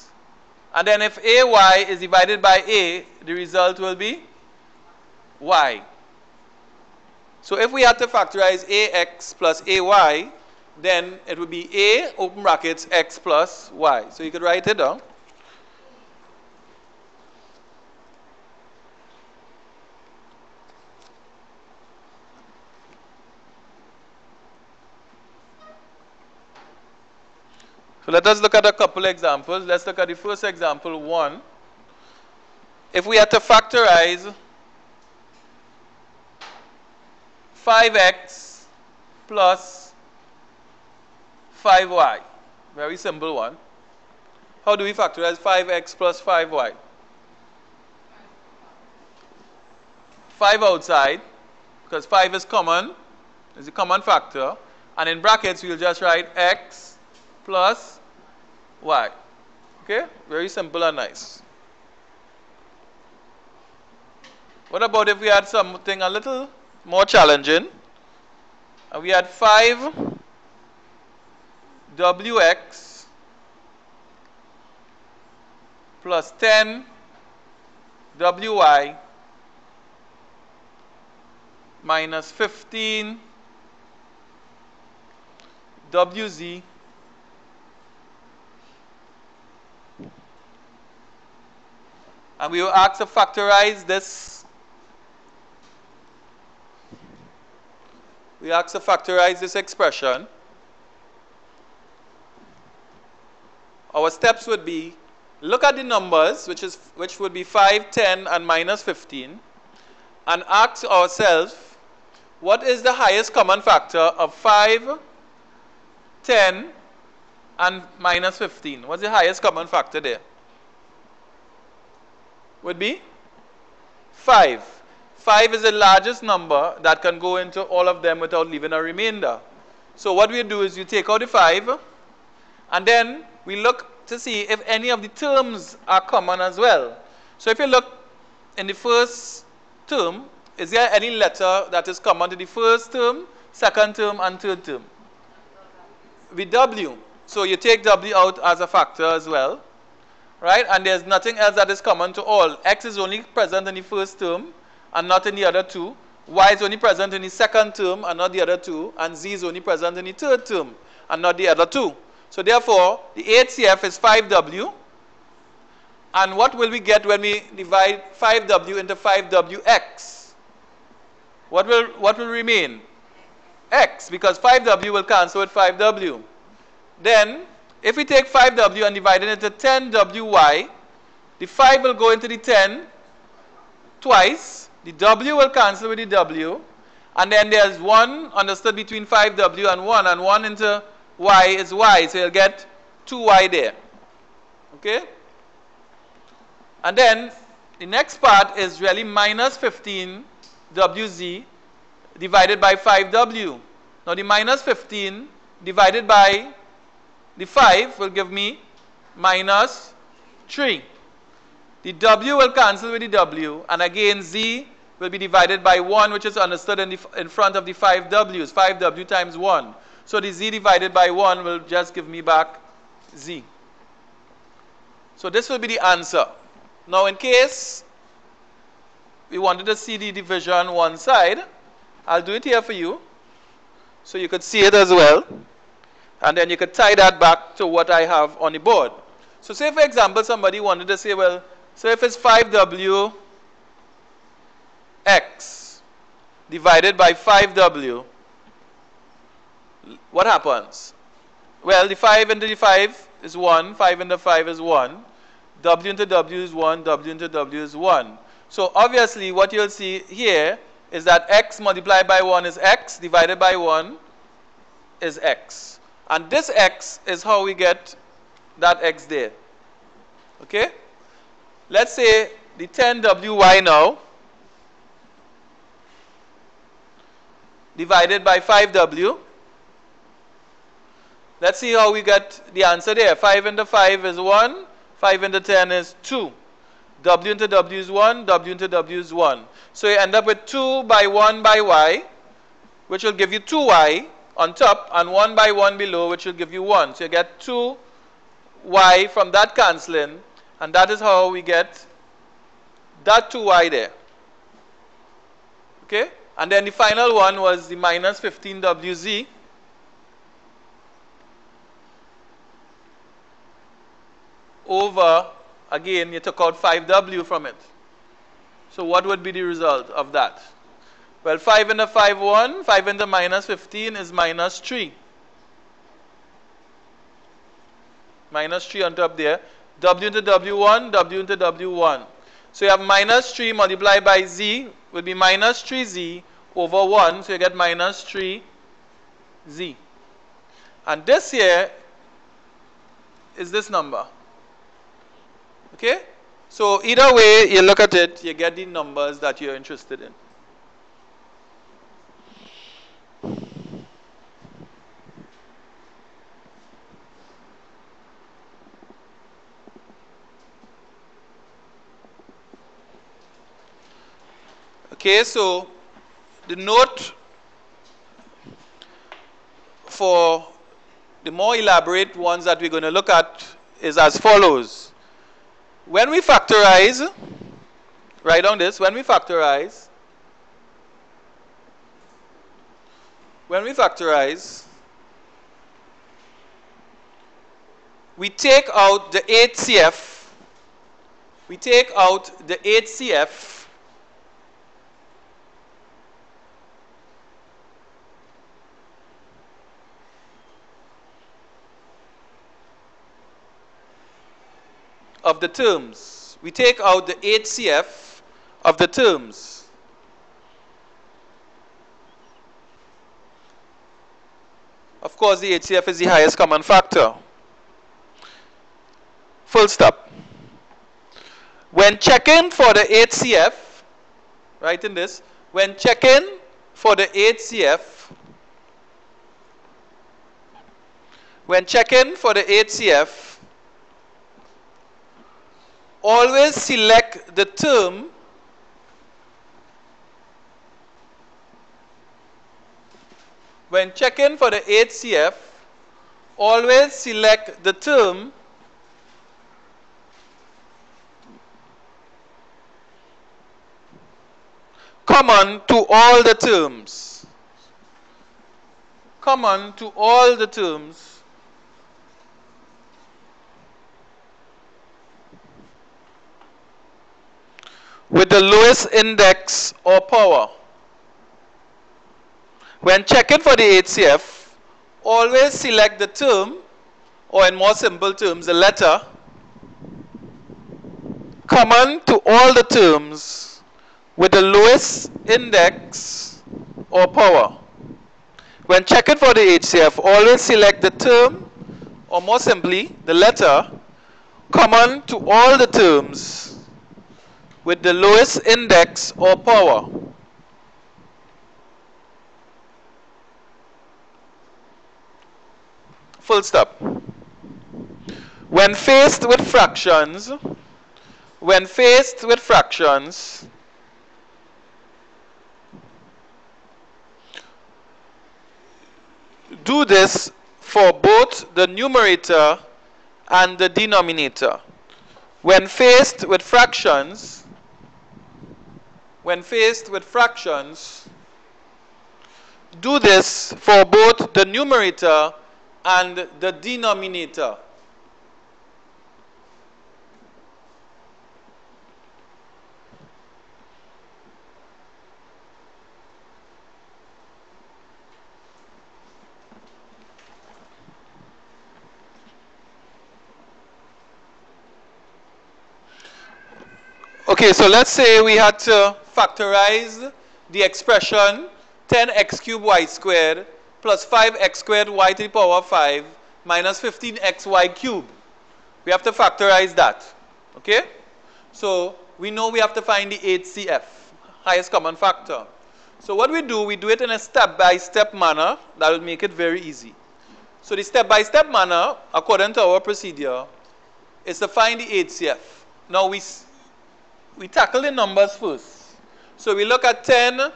And then if ay is divided by a, the result will be y. So if we had to factorize ax plus ay, then it would be a, open brackets, x plus y. So you could write it down. So let us look at a couple examples. Let's look at the first example, 1. If we had to factorize 5x plus 5y. Very simple one. How do we factorize 5x plus 5y? 5 outside, because 5 is common, is a common factor. And in brackets, we'll just write x plus y. Okay? Very simple and nice. What about if we had something a little more challenging? And we had 5wx plus 10wy minus 15wz and we were asked to factorize this. We asked to factorize this expression. Our steps would be look at the numbers, which would be 5, 10, and minus 15, and ask ourselves what is the highest common factor of 5, 10, and minus 15. What's the highest common factor there? Would be 5. 5 is the largest number that can go into all of them without leaving a remainder. So what we do is you take out the 5 and then we look to see if any of the terms are common as well. So if you look in the first term, is there any letter that is common to the first term, second term, and third term? With W. So you take W out as a factor as well. Right? And there's nothing else that is common to all. X is only present in the first term and not in the other two. Y is only present in the second term and not the other two. And Z is only present in the third term and not the other two. So therefore, the HCF is 5W. And what will we get when we divide 5W into 5WX? What will remain? X, because 5W will cancel with 5W. Then, if we take 5W and divide it into 10WY, the 5 will go into the 10 twice. The W will cancel with the W. And then there's 1 understood between 5W and 1 into Y is Y. So you'll get 2Y there. Okay? And then the next part is really minus 15WZ divided by 5W. Now the minus 15 divided by the 5 will give me minus 3. The W will cancel with the W, and again Z will be divided by 1, which is understood in front of the 5Ws. 5W times 1. So the Z divided by 1 will just give me back Z. So this will be the answer. Now in case we wanted to see the division one side, I'll do it here for you, so you could see it as well. And then you could tie that back to what I have on the board. So say, for example, somebody wanted to say, well, so if it's 5W x divided by 5W, what happens? Well, the 5 into the 5 is 1. 5 into 5 is 1. W into W is 1. W into W is 1. So obviously, what you'll see here is that x multiplied by 1 is x, divided by 1 is x. And this x is how we get that x there. Okay? Let's say the 10WY now divided by 5W. Let's see how we get the answer there. 5 into 5 is 1. 5 into 10 is 2. W into W is 1. W into W is 1. So you end up with 2 by 1 by Y, which will give you 2Y on top, and 1 by 1 below, which will give you 1. So you get 2Y from that cancelling, and that is how we get that 2Y there. Okay? And then the final one was the minus 15WZ. Over, again, you took out 5W from it. So what would be the result of that? Well, 5 into 5, 1. 5 into minus 15 is minus 3. Minus 3 on top there. W into W1, W into W1. So you have minus 3 multiplied by Z will be minus 3Z over 1. So you get minus 3Z. And this here is this number. Okay? So either way you look at it, you get the numbers that you're interested in. Okay, so the note for the more elaborate ones that we're going to look at is as follows. When we factorize, write down this, when we factorize, we take out the HCF, of the terms. We take out the HCF of the terms. Of course, the HCF is the highest common factor. Full stop. When checking for the HCF, write in this, when checking for the HCF, always select the term common to all the terms. With the lowest index or power. When checking for the HCF, always select the term, or in more simple terms, the letter, common to all the terms with the lowest index or power. When checking for the HCF, always select the term, or more simply, the letter, common to all the terms with the lowest index or power. Full stop. When faced with fractions, do this for both the numerator and the denominator. When faced with fractions, do this for both the numerator and the denominator. Okay, so let's say we had to factorize the expression 10x cubed y squared plus 5x squared y to the power of 5 minus 15xy cubed. We have to factorize that. Okay? So we know we have to find the HCF, highest common factor. So what we do it in a step-by-step manner that will make it very easy. So the step-by-step manner, according to our procedure, is to find the HCF. Now we tackle the numbers first. So we look at 10,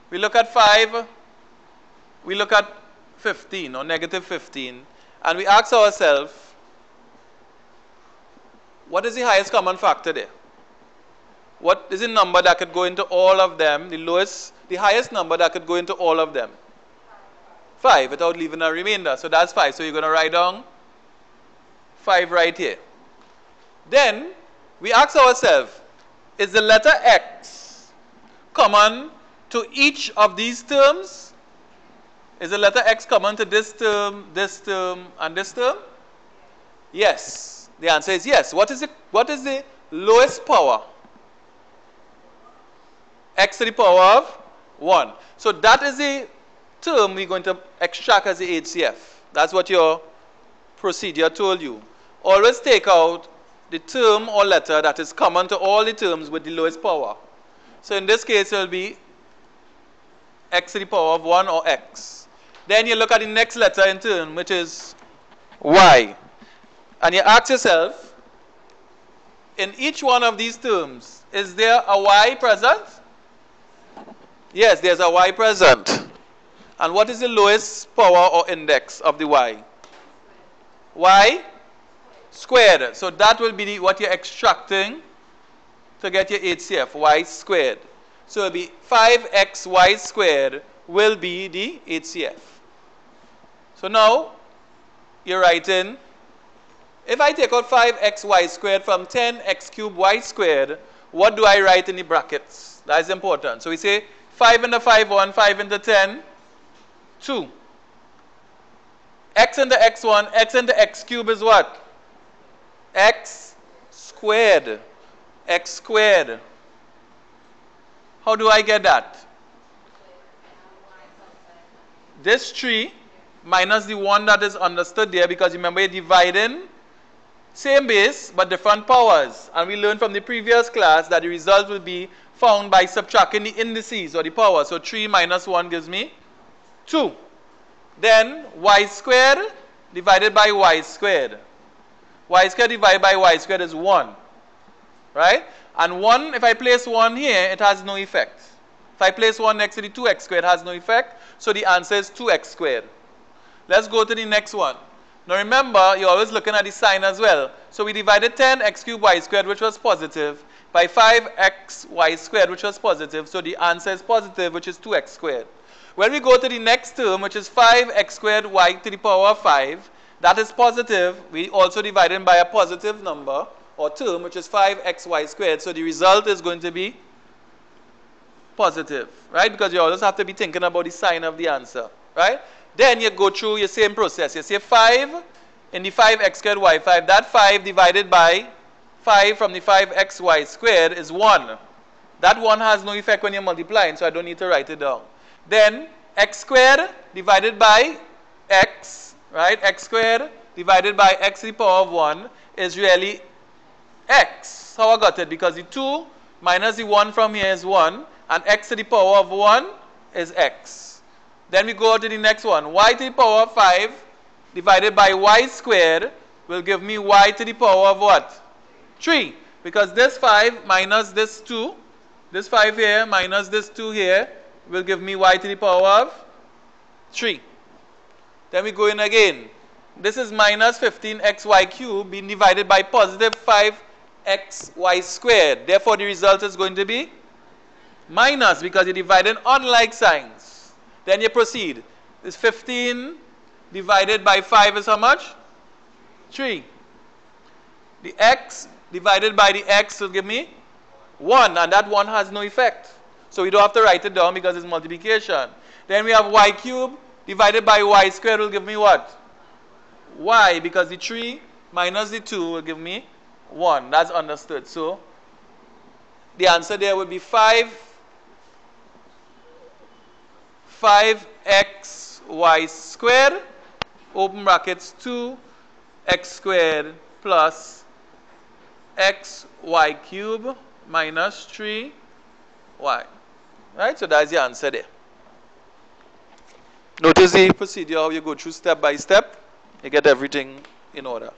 we look at 5, we look at 15 or negative 15, and we ask ourselves, what is the highest common factor there? What is the number that could go into all of them, the highest number that could go into all of them? 5 without leaving a remainder. So that's 5. So you're going to write down 5 right here. Then we ask ourselves, is the letter X common to each of these terms? Is the letter X common to this term, and this term? Yes. The answer is yes. What is the lowest power? X to the power of 1. So that is the term we're going to extract as the HCF. That's what your procedure told you. Always take out the term or letter that is common to all the terms with the lowest power. So in this case, it will be x to the power of 1 or x. Then you look at the next letter in turn, which is y. And you ask yourself, in each one of these terms, is there a y present? Yes, there's a y present. And what is the lowest power or index of the y? Y squared. So that will be what you're extracting to get your HCF, y squared. So it will be 5xy squared will be the HCF. So now you're writing, if I take out 5xy squared from 10x cubed y squared, what do I write in the brackets? That is important. So we say 5 into 5, 1, 5 into 10, 2. X into x1, x into x cubed is what? X squared. X squared. How do I get that? This 3 minus the 1 that is understood there, because remember you're dividing same base but different powers. And we learned from the previous class that the result will be found by subtracting the indices or the power. So 3 minus 1 gives me 2. Then y squared divided by y squared. Y squared divided by y squared is 1. Right? And 1, if I place 1 here, it has no effect. If I place 1 next to the 2x squared, it has no effect. So the answer is 2x squared. Let's go to the next one. Now remember, you're always looking at the sign as well. So we divided 10x cubed y squared, which was positive, by 5xy squared, which was positive. So the answer is positive, which is 2x squared. When we go to the next term, which is 5x squared y to the power of 5, that is positive. We also divide it by a positive number or term, which is 5xy squared. So the result is going to be positive, right? Because you always have to be thinking about the sign of the answer, right? Then you go through your same process. You say 5 in the 5x squared y 5. That 5 divided by 5 from the 5xy squared is 1. That 1 has no effect when you're multiplying, so I don't need to write it down. Then x squared divided by x, right? X squared divided by x to the power of 1 is really x. How I got it? Because the 2 minus the 1 from here is 1, and x to the power of 1 is x. Then we go to the next one. Y to the power of 5 divided by y squared will give me y to the power of what? 3. Because this 5 minus this 2, this 5 here minus this 2 here will give me y to the power of 3. Then we go in again. This is minus 15xy cubed being divided by positive 5xy squared. Therefore, the result is going to be minus, because you're dividing unlike signs. Then you proceed. This 15 divided by 5 is how much? 3. The x divided by the x will give me 1, and that 1 has no effect. So we don't have to write it down because it's multiplication. Then we have y cubed divided by y squared will give me what? Y, because the 3 minus the 2 will give me 1. That's understood. So the answer there would be 5xy squared, open brackets, 2x squared plus xy cubed minus 3y. Right? So that's the answer there. Notice the procedure, how you go through step by step. You get everything in order.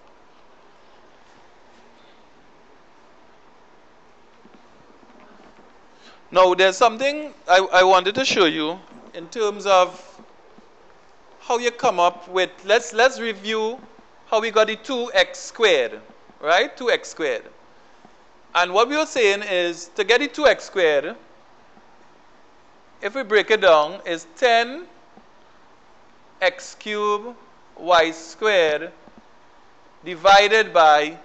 Now, there's something I wanted to show you in terms of how you come up with, let's review how we got the 2x squared, right? 2x squared. And what we were saying is, to get the 2x squared, if we break it down, is 10x cubed y squared divided by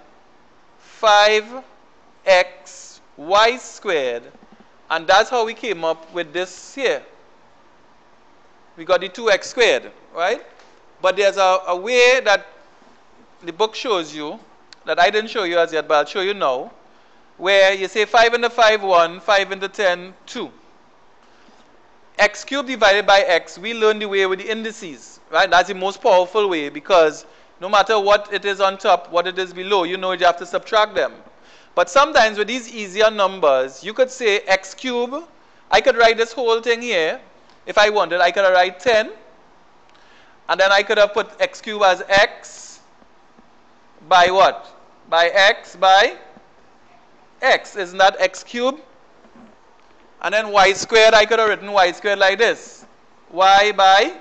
5x y squared. And that's how we came up with this here. We got the 2x squared, right? But there's a way that the book shows you, that I didn't show you as yet, but I'll show you now, where you say 5 into 5, 1, 5 into 10, 2. X cubed divided by x, we learn the way with the indices, right? That's the most powerful way, because no matter what it is on top, what it is below, you know you have to subtract them. But sometimes with these easier numbers, you could say x cubed. I could write this whole thing here. If I wanted, I could have write 10. And then I could have put x cubed as x by what? By x by x. Isn't that x cubed? And then y squared, I could have written y squared like this. Y by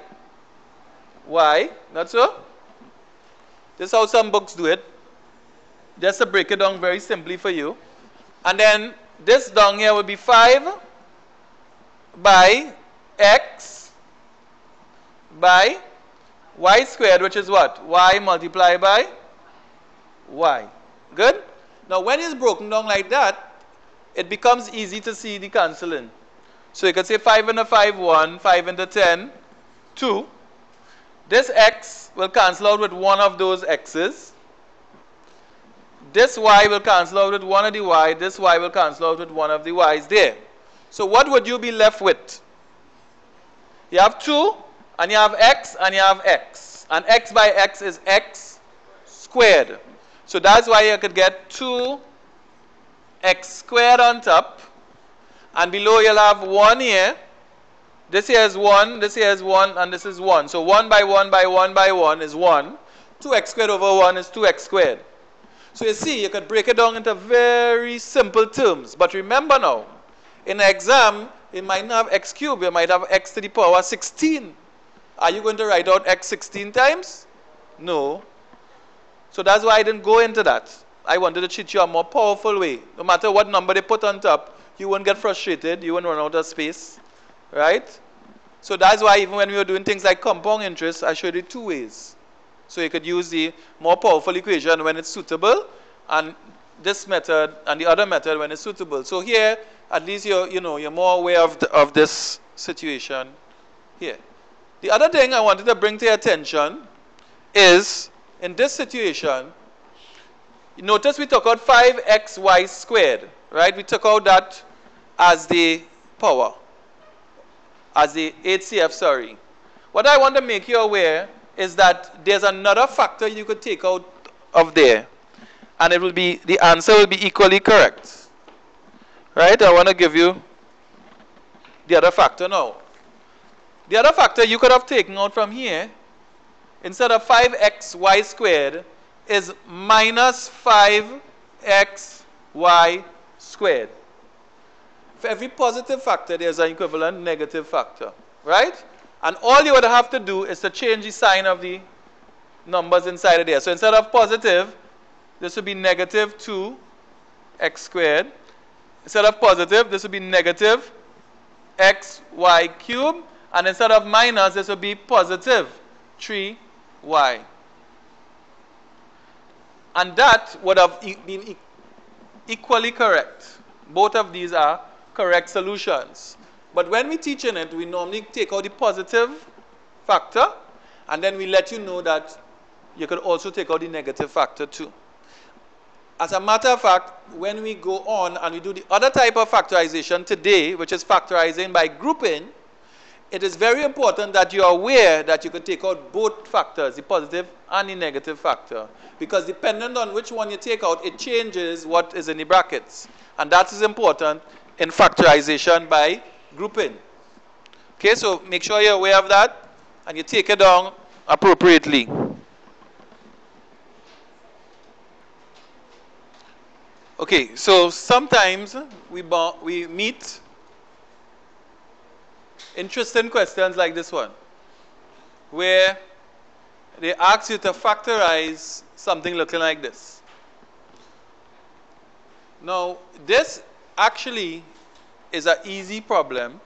y. Not so? This is how some books do it. Just to break it down very simply for you. And then this down here will be 5 by x by y squared, which is what? Y multiplied by y. Good? Now when it's broken down like that, it becomes easy to see the cancelling. So you can say 5 into 5, 1, 5 into 10, 2. This x will cancel out with one of those x's. This y will cancel out with one of the y. This y will cancel out with one of the y's there. So what would you be left with? You have 2, and you have x, and you have x. And x by x is x squared. So that's why you could get 2x squared on top. And below you'll have 1 here. This here is 1, this here is 1, and this is 1. So 1 by 1 by 1 by 1 is 1. 2x squared over 1 is 2x squared. So you see, you could break it down into very simple terms. But remember now, in an exam, you might not have x cubed. You might have x to the power 16. Are you going to write out x 16 times? No. So that's why I didn't go into that. I wanted to teach you a more powerful way. No matter what number they put on top, you won't get frustrated. You won't run out of space. Right? So that's why even when we were doing things like compound interest, I showed you 2 ways. So you could use the more powerful equation when it's suitable, and this method and the other method when it's suitable. So here, at least you're more aware of this situation here. The other thing I wanted to bring to your attention is, in this situation, notice we took out 5xy squared, right? We took out that as the power, as the HCF, sorry. What I want to make you aware is that there's another factor you could take out of there, and it will be, the answer will be equally correct. Right? I want to give you the other factor now. The other factor you could have taken out from here, instead of 5xy squared, is minus 5xy squared. For every positive factor, there's an equivalent negative factor. Right? And all you would have to do is to change the sign of the numbers inside of there. So instead of positive, this would be negative 2x squared. Instead of positive, this would be negative xy cubed. And instead of minus, this would be positive 3y. And that would have been equally correct. Both of these are correct solutions. But when we're teaching it, we normally take out the positive factor, and then we let you know that you could also take out the negative factor too. As a matter of fact, when we go on and we do the other type of factorization today, which is factorizing by grouping, it is very important that you are aware that you could take out both factors, the positive and the negative factor. Because depending on which one you take out, it changes what is in the brackets. And that is important in factorization by grouping. Okay, so make sure you're aware of that and you take it down appropriately. Okay, so sometimes we meet interesting questions like this one, where they ask you to factorize something looking like this. Now, this actually is an easy problem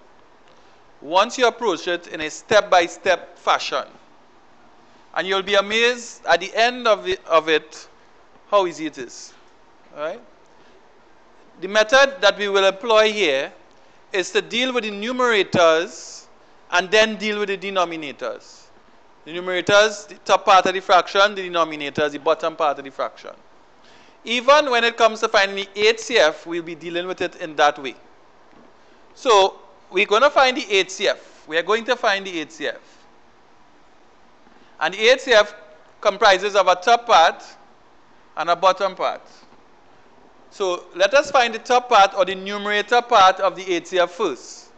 once you approach it in a step-by-step fashion. And you'll be amazed at the end of it how easy it is. All right? The method that we will employ here is to deal with the numerators and then deal with the denominators. The numerators, the top part of the fraction, the denominators, the bottom part of the fraction. Even when it comes to finding the HCF, we'll be dealing with it in that way. So we're going to find the HCF. We are going to find the HCF. And the HCF comprises of a top part and a bottom part. So let us find the top part or the numerator part of the HCF first.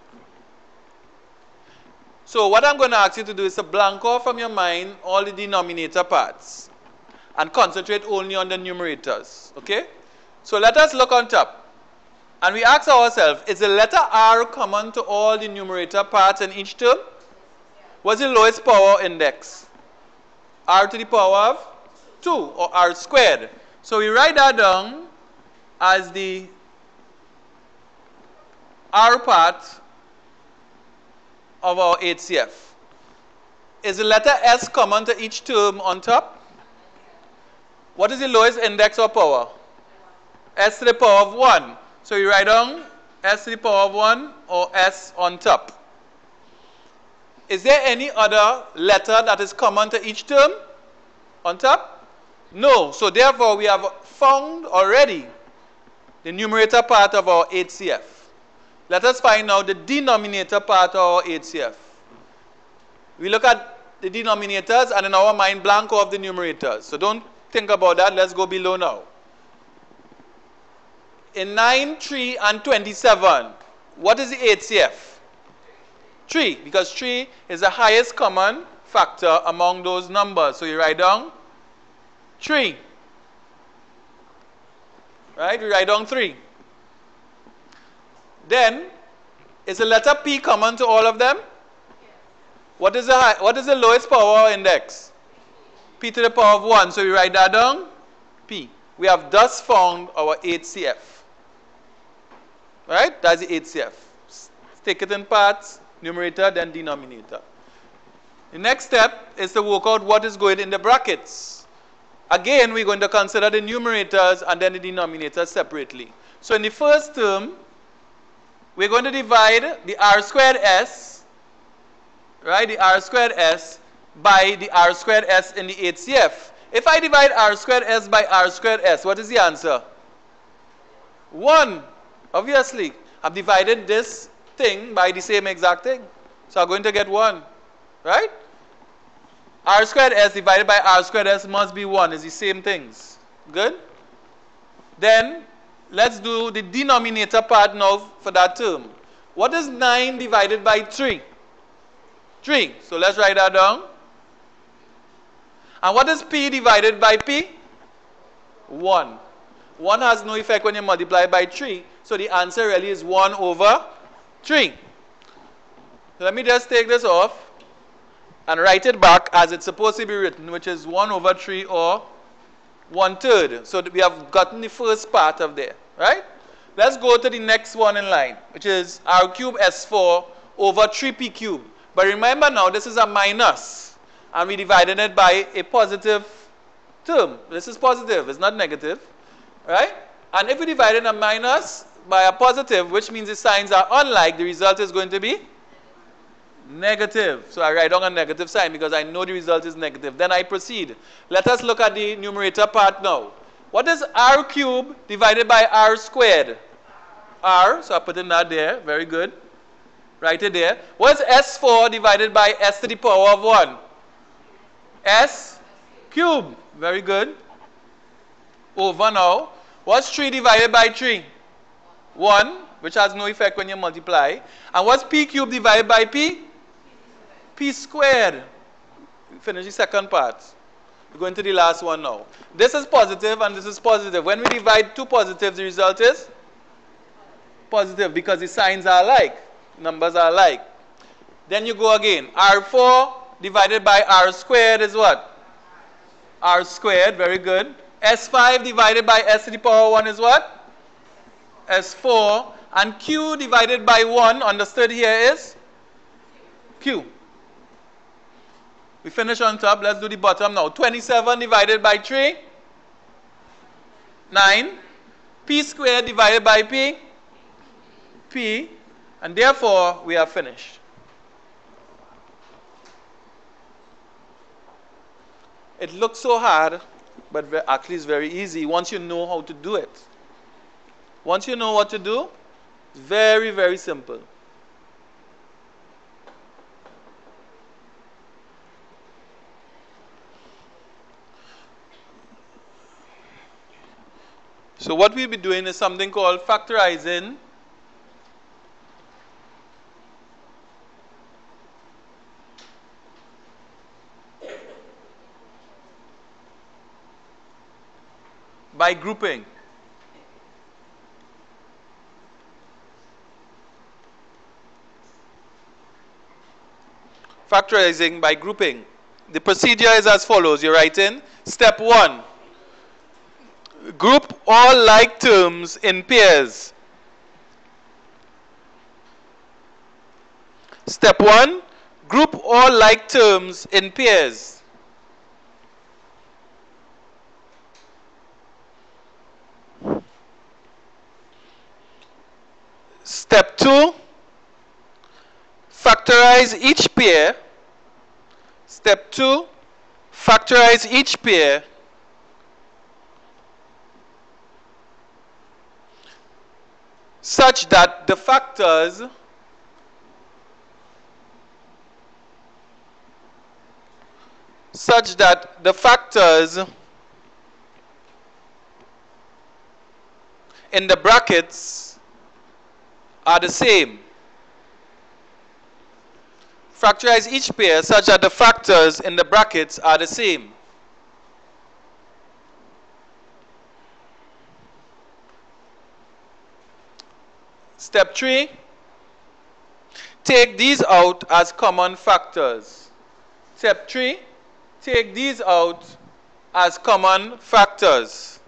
So what I'm going to ask you to do is to blank off from your mind all the denominator parts and concentrate only on the numerators. Okay? So let us look on top. And we ask ourselves, is the letter R common to all the numerator parts in each term? What's the lowest power index? R to the power of 2, or R squared. So we write that down as the R part of our HCF. Is the letter S common to each term on top? What is the lowest index or power? S to the power of 1. So you write down S to the power of 1 or S on top. Is there any other letter that is common to each term on top? No. So therefore we have found already the numerator part of our HCF. Let us find now the denominator part of our HCF. We look at the denominators and in our mind blank off the numerators. So don't think about that. Let's go below now. In 9, 3, and 27, what is the HCF? 3, because 3 is the highest common factor among those numbers. So you write down 3. Right? You write down 3. Then, is the letter P common to all of them? What is the lowest power index? P to the power of 1. So you write that down. P. We have thus found our HCF. Right? That's the HCF. Take it in parts, numerator, then denominator. The next step is to work out what is going in the brackets. Again, we're going to consider the numerators and then the denominators separately. So in the first term, we're going to divide the R squared S, right, the R squared S, by the R squared S in the HCF. If I divide R squared S by R squared S, what is the answer? 1. Obviously, I've divided this thing by the same exact thing. So I'm going to get 1. Right? R squared S divided by R squared S must be 1. It's the same things. Good? Then, let's do the denominator part now for that term. What is 9 divided by 3? 3. So let's write that down. And what is P divided by P? 1. 1 has no effect when you multiply by 3. So the answer really is 1 over 3. So let me just take this off and write it back as it's supposed to be written, which is 1 over 3 or 1/3. So we have gotten the first part of there. Right? Let's go to the next one in line, which is R cubed S4 over 3P cubed. But remember now, this is a minus. And we divided it by a positive term. This is positive. It's not negative. Right? And if we divide a minus by a positive, which means the signs are unlike, the result is going to be negative. So I write down a negative sign because I know the result is negative. Then I proceed. Let us look at the numerator part now. What is R cubed divided by R squared? R. So I put in that there. Very good. Write it there. What is S4 divided by S to the power of 1? S cubed. Very good. Over now. What's 3 divided by 3? 1, which has no effect when you multiply. And what's P cubed divided by P? P squared. Finish the second part. We're going to the last one now. This is positive and this is positive. When we divide two positives, the result is positive because the signs are alike. Numbers are alike. Then you go again. R4 divided by R squared is what? R squared. Very good. S5 divided by S to the power 1 is what? S4. And Q divided by 1, understood here, is Q. We finish on top. Let's do the bottom now. 27 divided by 3. 9. P squared divided by P. P. And therefore, we are finished. It looks so hard, but actually it's very easy once you know how to do it. Once you know what to do, it's very, very simple. So what we'll be doing is something called factorizing by grouping. Factorizing by grouping. The procedure is as follows. You write in step 1. Group all like terms in pairs. Step 1. Group all like terms in pairs. Step 2. Factorize each pair. Step 2. Factorize each pair such that the factors in the brackets are the same. Factorize each pair such that the factors in the brackets are the same. Step 3. Take these out as common factors. Step 3. Take these out as common factors.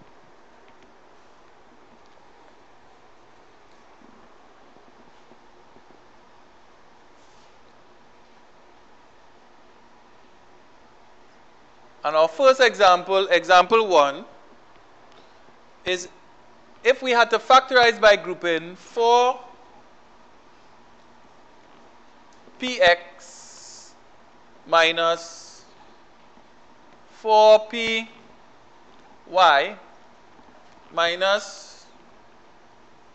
And our first example, example 1, is if we had to factorize by grouping 4px minus 4py minus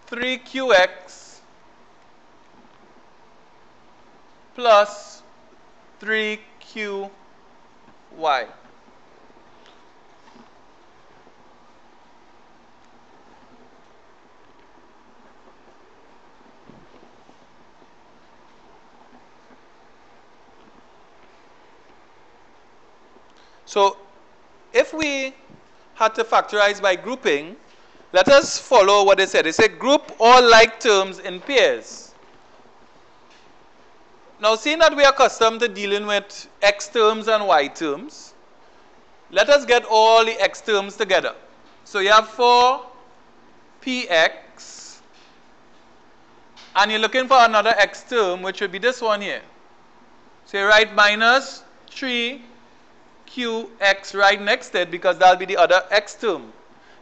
3qx plus 3qy. So if we had to factorize by grouping, let us follow what they said. They said group all like terms in pairs. Now, seeing that we are accustomed to dealing with x terms and y terms, let us get all the x terms together. So you have 4px, and you're looking for another x term, which would be this one here. So you write minus 3qx right next to it, because that'll be the other x term.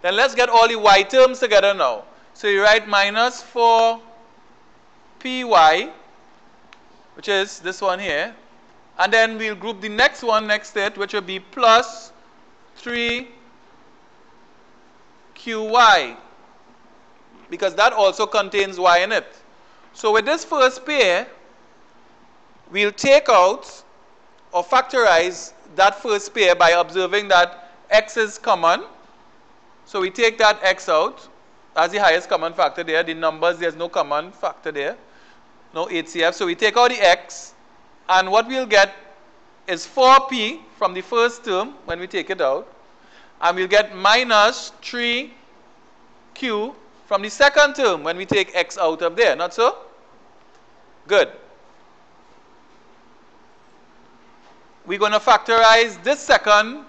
Then let's get all the y terms together now. So you write minus 4py, which is this one here. And then we'll group the next one next to it, which will be plus 3qy, because that also contains y in it. So with this first pair, we'll take out or factorize that first pair by observing that x is common. So we take that x out as the highest common factor there. The numbers, there's no common factor there, no HCF. So we take out the x, and what we'll get is 4p from the first term when we take it out, and we'll get minus 3q from the second term when we take x out of there. Not so? Good. We're going to factorize this second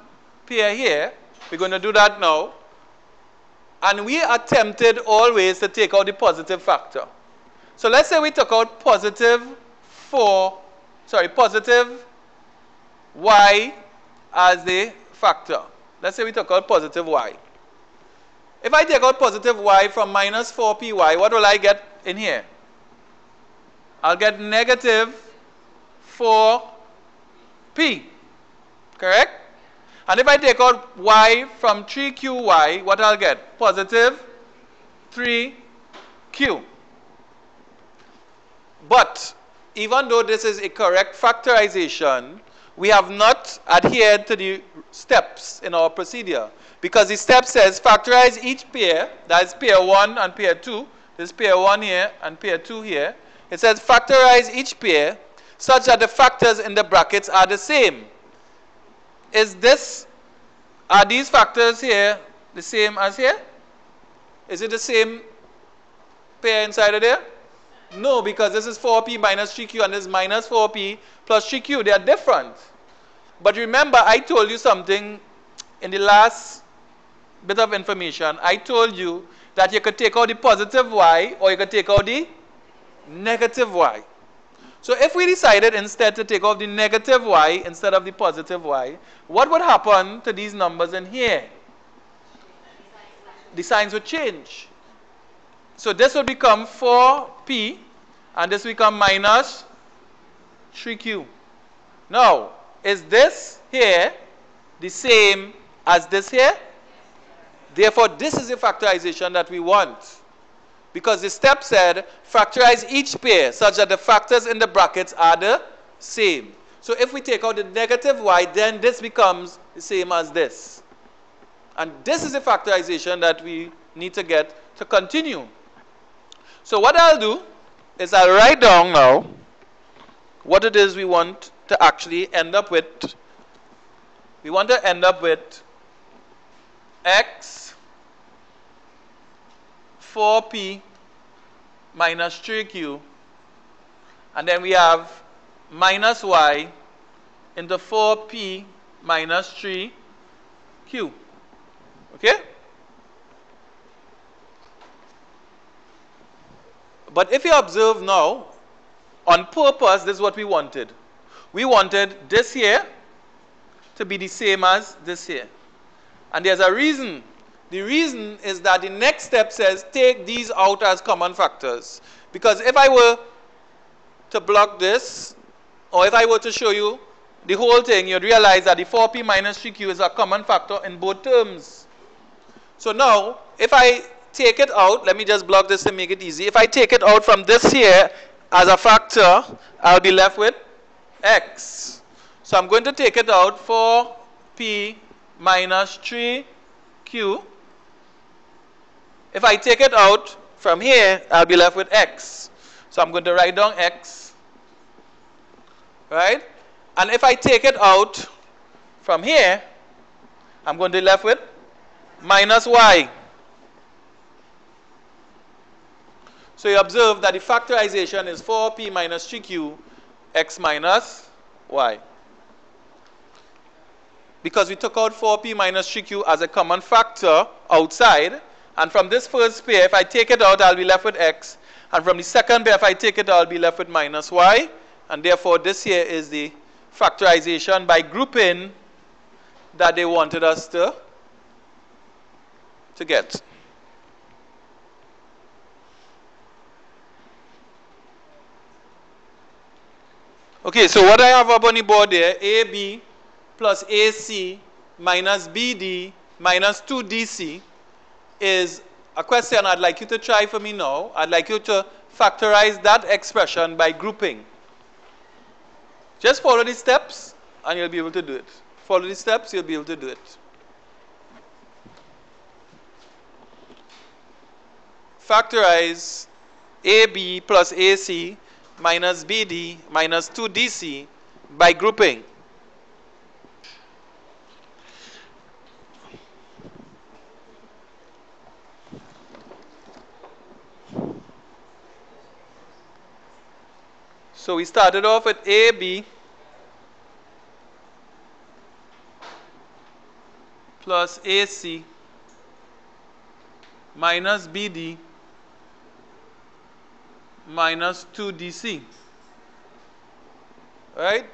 pair here. We're going to do that now. And we are tempted always to take out the positive factor. So let's say we took out positive y as the factor. Let's say we took out positive y. If I take out positive y from minus 4py, what will I get in here? I'll get negative 4p. Correct? And if I take out y from 3qy, what I'll get? Positive 3q. But even though this is a correct factorization, we have not adhered to the steps in our procedure, because the step says factorize each pair, that is pair 1 and pair 2. This is pair 1 here and pair 2 here. It says factorize each pair such that the factors in the brackets are the same. Are these factors here the same as here? Is it the same pair inside of there? No, because this is 4p minus 3q and this is minus 4p plus 3q. They are different. But remember, I told you something in the last bit of information. I told you that you could take out the positive y or you could take out the negative y. So if we decided instead to take out the negative y instead of the positive y, what would happen to these numbers in here? The signs would change. So this would become 4p and this will become minus 3q. Now, is this here the same as this here? Therefore, this is the factorization that we want. Because the step said, factorize each pair such that the factors in the brackets are the same. So if we take out the negative y, then this becomes the same as this. And this is the factorization that we need to get to continue. So what I'll do is I'll write down now what it is we want to actually end up with. We want to end up with x 4p minus 3q, and then we have minus y into 4p minus 3q. Okay? But if you observe now, on purpose, this is what we wanted. We wanted this here to be the same as this here. And there's a reason. The reason is that the next step says take these out as common factors. Because if I were to block this, or if I were to show you the whole thing, you'd realize that the 4p minus 3q is a common factor in both terms. So now, if I take it out, let me just block this to make it easy. If I take it out from this here as a factor, I'll be left with x. So I'm going to take it out, 4p minus 3q. If I take it out from here, I'll be left with x. So I'm going to write down x. Right? And if I take it out from here, I'm going to be left with minus y. So you observe that the factorization is 4p minus 3q, x minus y. Because we took out 4p minus 3q as a common factor outside, and from this first pair, if I take it out, I'll be left with x. And from the second pair, if I take it out, I'll be left with minus y. And therefore, this here is the factorization by grouping that they wanted us to get. Okay, so what I have up on the board there, AB plus AC minus BD minus 2DC is a question I'd like you to try for me now. I'd like you to factorize that expression by grouping. Just follow the steps and you'll be able to do it. Follow the steps, you'll be able to do it. Factorize AB plus AC minus BD minus 2DC by grouping. So we started off with AB plus AC minus BD minus 2DC. Right?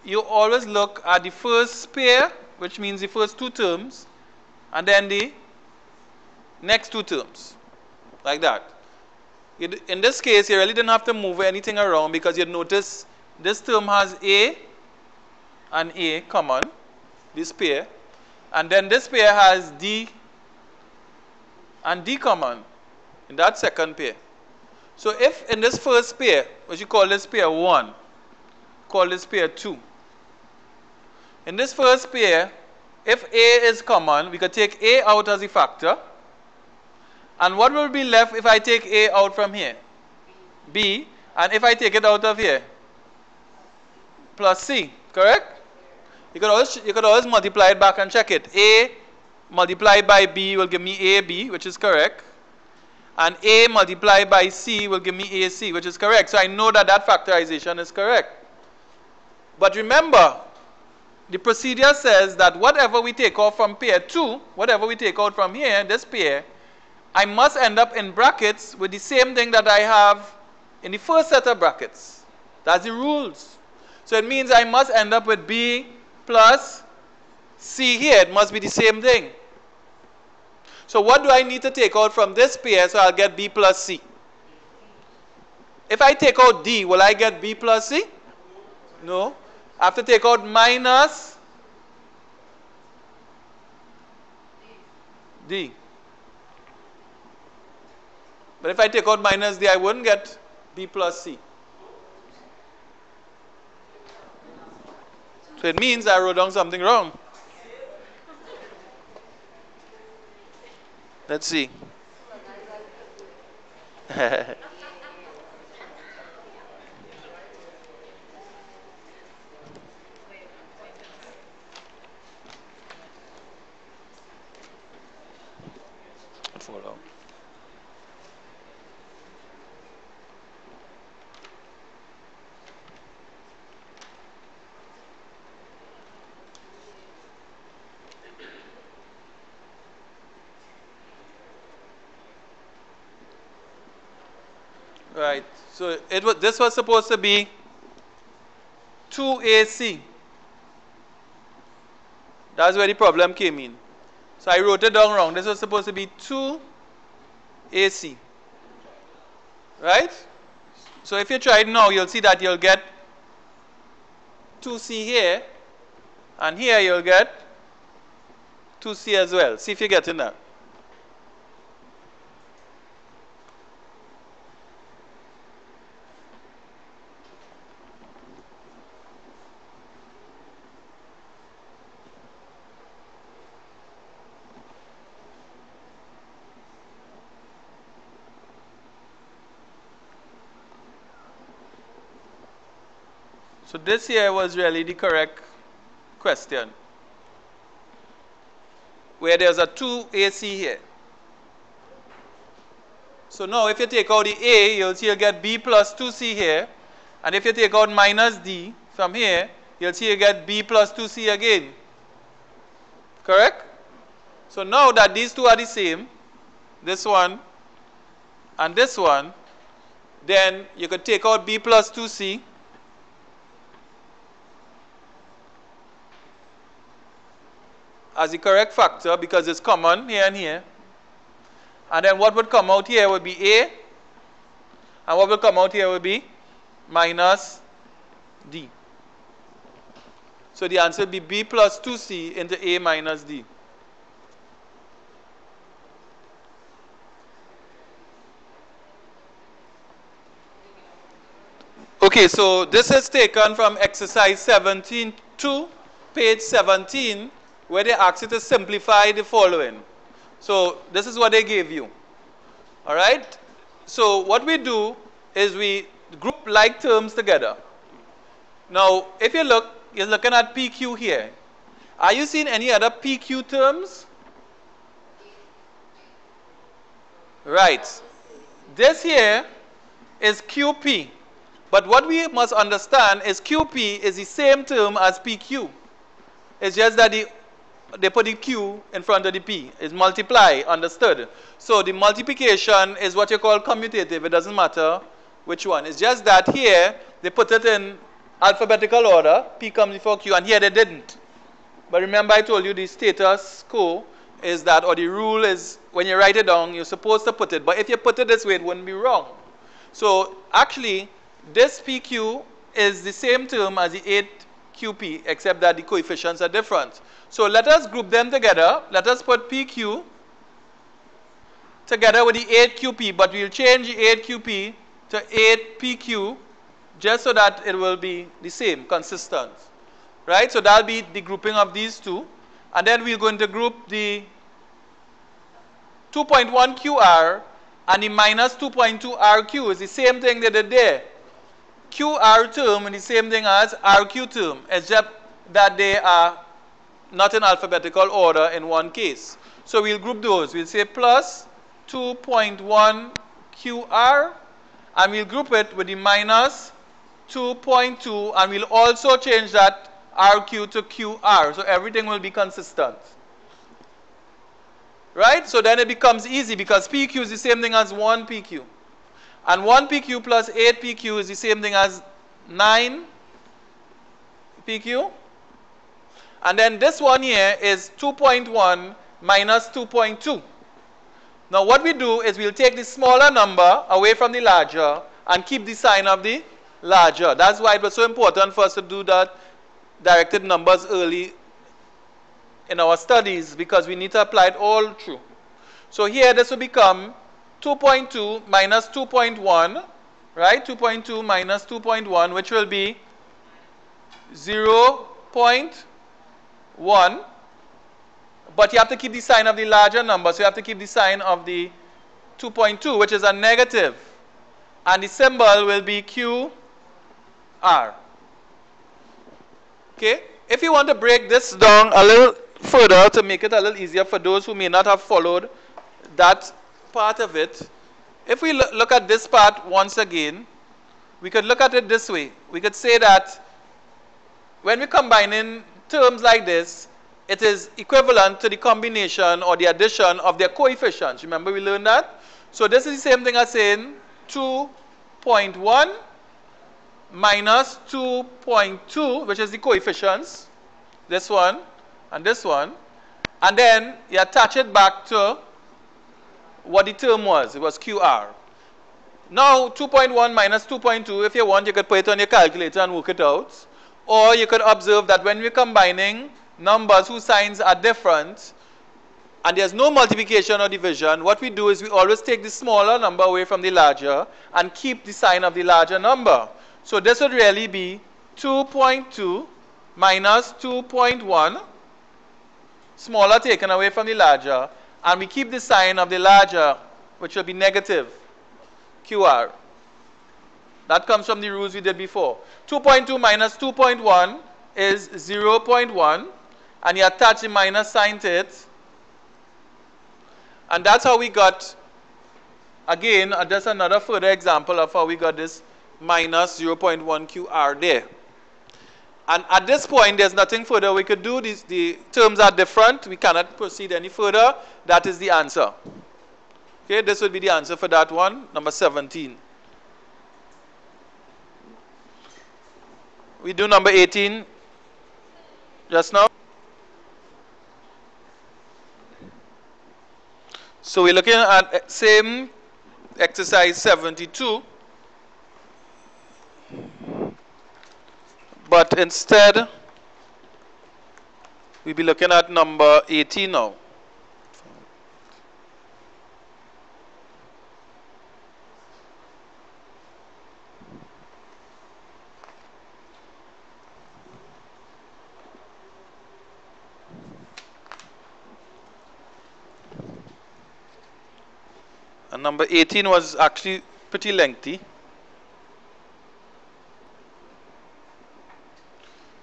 You always look at the first pair, which means the first two terms, and then the next two terms, like that. In this case, you really didn't have to move anything around because you notice this term has A and A common, this pair, and then this pair has D and D common in that second pair. So if in this first pair, which you call this pair 1, call this pair 2. In this first pair, if A is common, we could take A out as a factor. And what will be left if I take A out from here? B. And if I take it out of here? Plus C. Correct? You could always multiply it back and check it. A multiplied by B will give me AB, which is correct. And A multiplied by C will give me AC, which is correct. So I know that that factorization is correct. But remember, the procedure says that whatever we take out from pair 2, whatever we take out from here, this pair, I must end up in brackets with the same thing that I have in the first set of brackets. That's the rules. So it means I must end up with B plus C here. It must be the same thing. So what do I need to take out from this pair so I'll get B plus C? If I take out D, will I get B plus C? No. I have to take out minus D. But if I take out minus D, I wouldn't get B plus C. So it means I wrote down something wrong. Let's see. Right. So this was supposed to be 2AC. That's where the problem came in. So I wrote it down wrong. This was supposed to be 2AC. Right? So if you try it now, you'll see that you'll get 2C here. And here you'll get 2C as well. See if you're getting that. So this here was really the correct question, where there's a 2AC here. So now if you take out the A, you'll see you'll get B plus 2C here. And if you take out minus D from here, you'll see you get B plus 2C again. Correct? So now that these two are the same, this one and this one, then you could take out B plus 2C. As the correct factor because it's common here and here. And then what would come out here would be A. And what will come out here would be minus D. So the answer would be B plus 2C into A minus D. Okay, so this is taken from exercise 17.2, page 17, where they ask you to simplify the following. So this is what they gave you. All right? So what we do is we group like terms together. Now, if you look, you're looking at PQ here. Are you seeing any other PQ terms? Right. This here is QP. But what we must understand is QP is the same term as PQ. It's just that they put the Q in front of the P. It's multiply, understood? So the multiplication is what you call commutative. It doesn't matter which one. It's just that here they put it in alphabetical order. P comes before Q, and here they didn't. But remember I told you the status quo is that, or the rule is when you write it down, you're supposed to put it. But if you put it this way, it wouldn't be wrong. So actually, this PQ is the same term as the 8QP, except that the coefficients are different. So let us group them together. Let us put PQ together with the 8QP, but we'll change the 8QP to 8PQ just so that it will be the same, consistent. Right? So that'll be the grouping of these two. And then we're going to group the 2.1QR and the minus 2.2RQ. Is the same thing they did there. QR term is the same thing as RQ term, except that they are not in alphabetical order in one case. So we'll group those. We'll say plus 2.1 QR, and we'll group it with the minus 2.2, and we'll also change that RQ to QR, so everything will be consistent. Right? So then it becomes easy because PQ is the same thing as 1 PQ. And 1 PQ plus 8 PQ is the same thing as 9 PQ. And then this one here is 2.1 minus 2.2. Now what we do is we'll take the smaller number away from the larger and keep the sign of the larger. That's why it was so important for us to do that directed numbers early in our studies, because we need to apply it all through. So here this will become 2.2 minus 2.1, right? 2.2 minus 2.1, which will be 0.1. But you have to keep the sign of the larger number, so you have to keep the sign of the 2.2, which is a negative. And the symbol will be QR. Okay? If you want to break this down a little further to make it a little easier for those who may not have followed that part of it, if we look at this part once again, we could look at it this way. We could say that when we combine in terms like this, it is equivalent to the combination or the addition of their coefficients. Remember we learned that? So this is the same thing as saying 2.1 minus 2.2, which is the coefficients, this one and this one, and then you attach it back to what the term was. It was QR. Now 2.1 minus 2.2, if you want, you could put it on your calculator and work it out. Or you could observe that when we're combining numbers whose signs are different and there's no multiplication or division, what we do is we always take the smaller number away from the larger and keep the sign of the larger number. So this would really be 2.2 minus 2.1, smaller taken away from the larger, and we keep the sign of the larger, which will be negative, QR. That comes from the rules we did before. 2.2 minus 2.1 is 0.1, and you attach the minus sign to it. And that's how we got, again, just another further example of how we got this minus 0.1 QR there. And at this point, there's nothing further we could do. The terms are different. We cannot proceed any further. That is the answer. Okay, this would be the answer for that one, number 17. We do number 18 just now. So we're looking at same exercise 72. But instead, we'll be looking at number 18 now. And number 18 was actually pretty lengthy.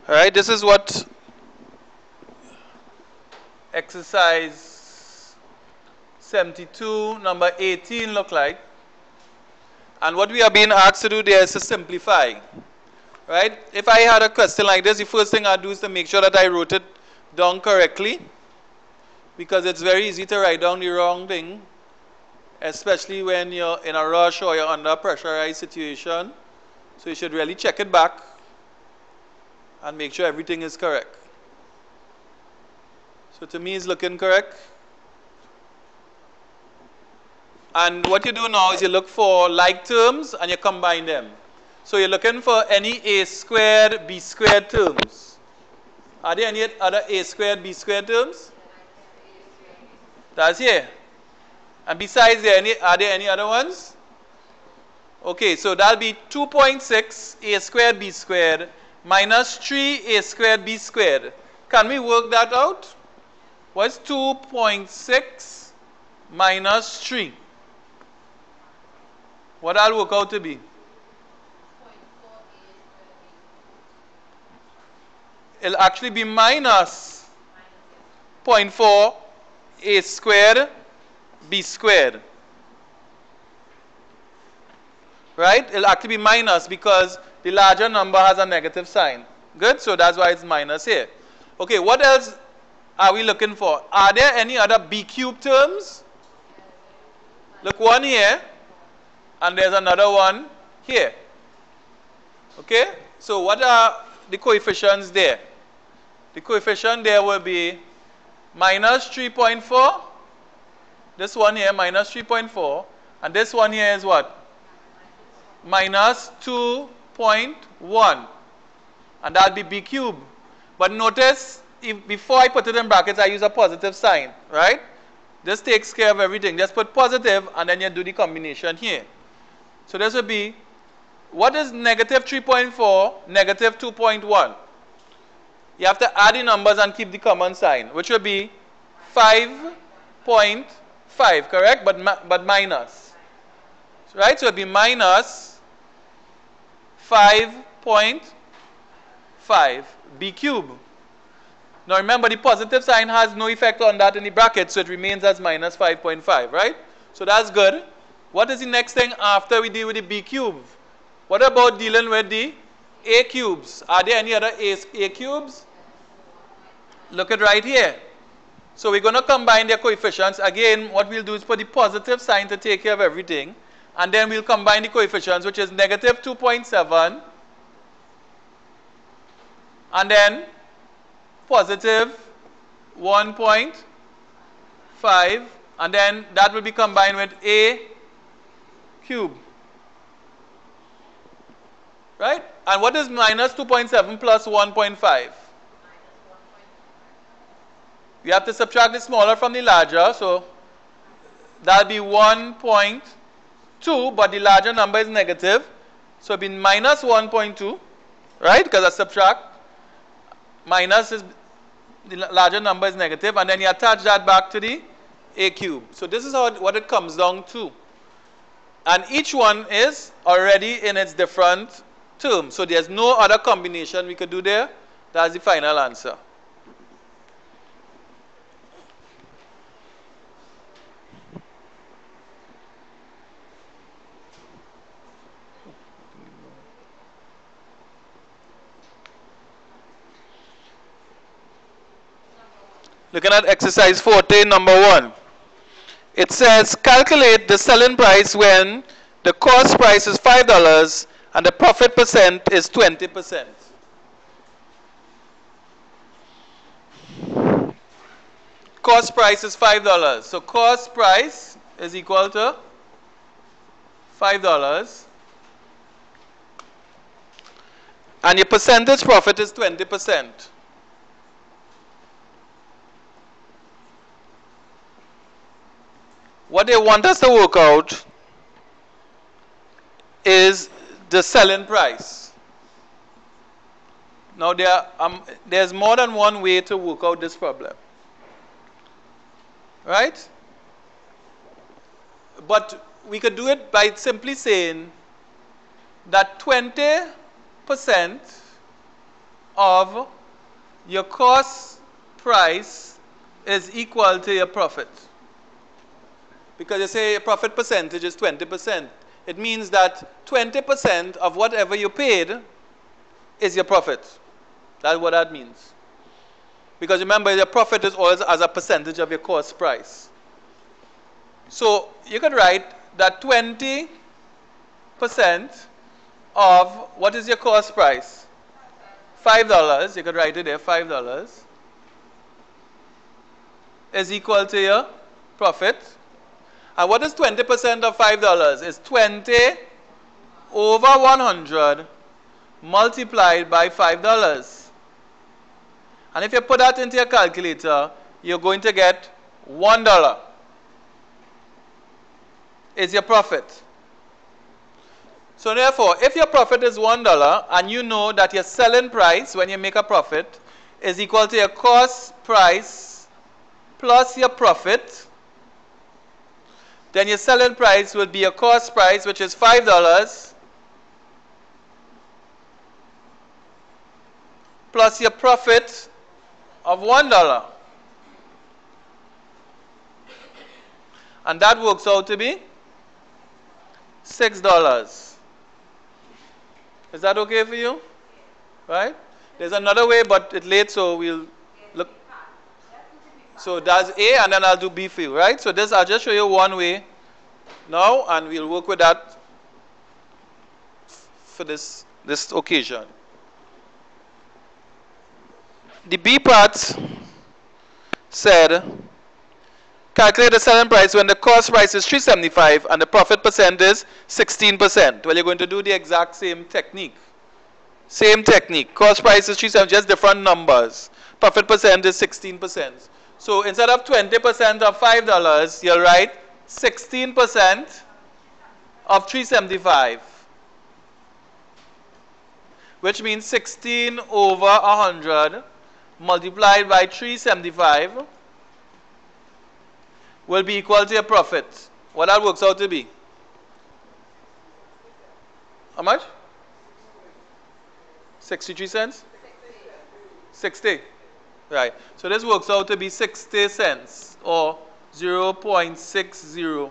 Alright, this is what exercise 72, number 18 look like. And what we are being asked to do there is to simplify. Right? If I had a question like this, the first thing I'd do is to make sure that I wrote it down correctly. Because it's very easy to write down the wrong thing, especially when you're in a rush or you're under a pressurized situation. So you should really check it back and make sure everything is correct. So to me, it's looking correct. And what you do now is you look for like terms and you combine them. So you're looking for any a squared, b squared terms. Are there any other a squared, b squared terms? That's here. And besides, are there any other ones? Okay, so that'll be 2.6 a squared, b squared minus 3 a squared, b squared. Can we work that out? What's 2.6 minus 3? What that'll work out to be? It'll actually be minus 0.4 a squared, b squared. right? It'll actually be minus because the larger number has a negative sign. Good? So that's why it's minus here. Okay, what else are we looking for? Are there any other b cube terms? Look, one here, and there's another one here. Okay? So what are the coefficients there? The coefficient there will be minus 3.4. This one here, minus 3.4. And this one here is what? Minus 2.1. And that'll be b cubed. But notice, before I put it in brackets, I use a positive sign, right? This takes care of everything. Just put positive, and then you do the combination here. So this would be, what is negative 3.4, negative 2.1? You have to add the numbers and keep the common sign, which would be 5.5, correct? But minus. Right? So it would be minus 5.5 b cubed. Now remember, the positive sign has no effect on that in the bracket, so it remains as minus 5.5, right? So that's good. What is the next thing after we deal with the b cube? What about dealing with the a cubes? Are there any other a cubes? Look at right here. So we're going to combine their coefficients. Again, what we'll do is put the positive sign to take care of everything. And then we'll combine the coefficients, which is negative 2.7. And then positive 1.5. And then that will be combined with a cube. Right? And what is minus 2.7 plus 1.5? We have to subtract the smaller from the larger, so that'll be 1.2, but the larger number is negative. So it'll be minus 1.2, right? Because I subtract. Minus is, the larger number is negative, and then you attach that back to the a cube. So this is what it comes down to. And each one is already in its different terms. So there's no other combination we could do there. That's the final answer. Looking at exercise 14, number 1. It says, calculate the selling price when the cost price is $5 and the profit percent is 20%. Cost price is $5. So cost price is equal to $5. And your percentage profit is 20%. What they want us to work out is the selling price. Now there's more than one way to work out this problem. Right? But we could do it by simply saying that 20% of your cost price is equal to your profit. Because you say your profit percentage is 20%. It means that 20% of whatever you paid is your profit. That's what that means. Because remember, your profit is always as a percentage of your cost price. So you could write that 20% of what is your cost price? $5. You could write it there, $5 is equal to your profit. And what is 20% of $5? It's 20 over 100 multiplied by $5. And if you put that into your calculator, you're going to get $1 is your profit. So therefore, if your profit is $1 and you know that your selling price when you make a profit is equal to your cost price plus your profit, then your selling price will be your cost price, which is $5, plus your profit of $1. And that works out to be $6. Is that okay for you? Right? There's another way, but it's late, so we'll look. So that's A, and then I'll do B for you, right? So this, I'll just show you one way now, and we'll work with that for this occasion. The B part said, calculate the selling price when the cost price is 375 and the profit percent is 16%. Well, you're going to do the exact same technique. Same technique. Cost price is 370, just different numbers. Profit percent is 16%. So instead of 20% of $5, you'll write 16% of 375, which means 16 over 100 multiplied by 375 will be equal to your profit. What that works out to be? How much? 63 cents? 60. Right. So this works out to be 60 cents or $0.60.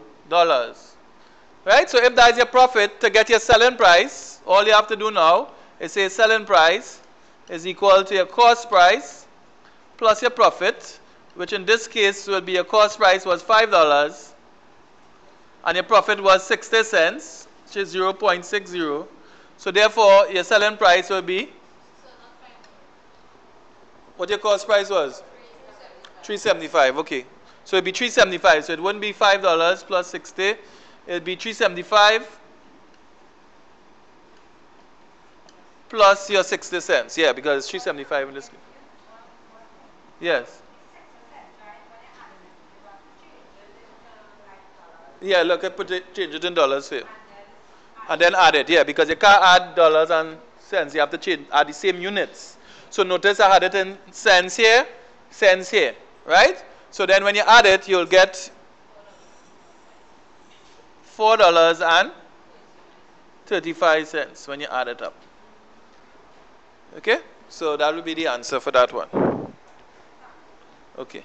Right? So if that is your profit, to get your selling price, all you have to do now is say selling price is equal to your cost price plus your profit, which in this case will be your cost price was $5 and your profit was 60 cents, which is 0.60. So therefore your selling price will be, what your cost price was? 375. Okay. So it'd be 375. So it wouldn't be $5 plus 60. It'd be 375 plus your 60 cents. Yeah, because it's 375 in this case. Yes. Yeah, look, I put it, change it in dollars here. And then add it, yeah, because you can't add dollars and cents. You have to change, add the same units. So notice I had it in cents here, right? So then when you add it, you'll get $4.35 when you add it up. Okay? So that will be the answer for that one. Okay.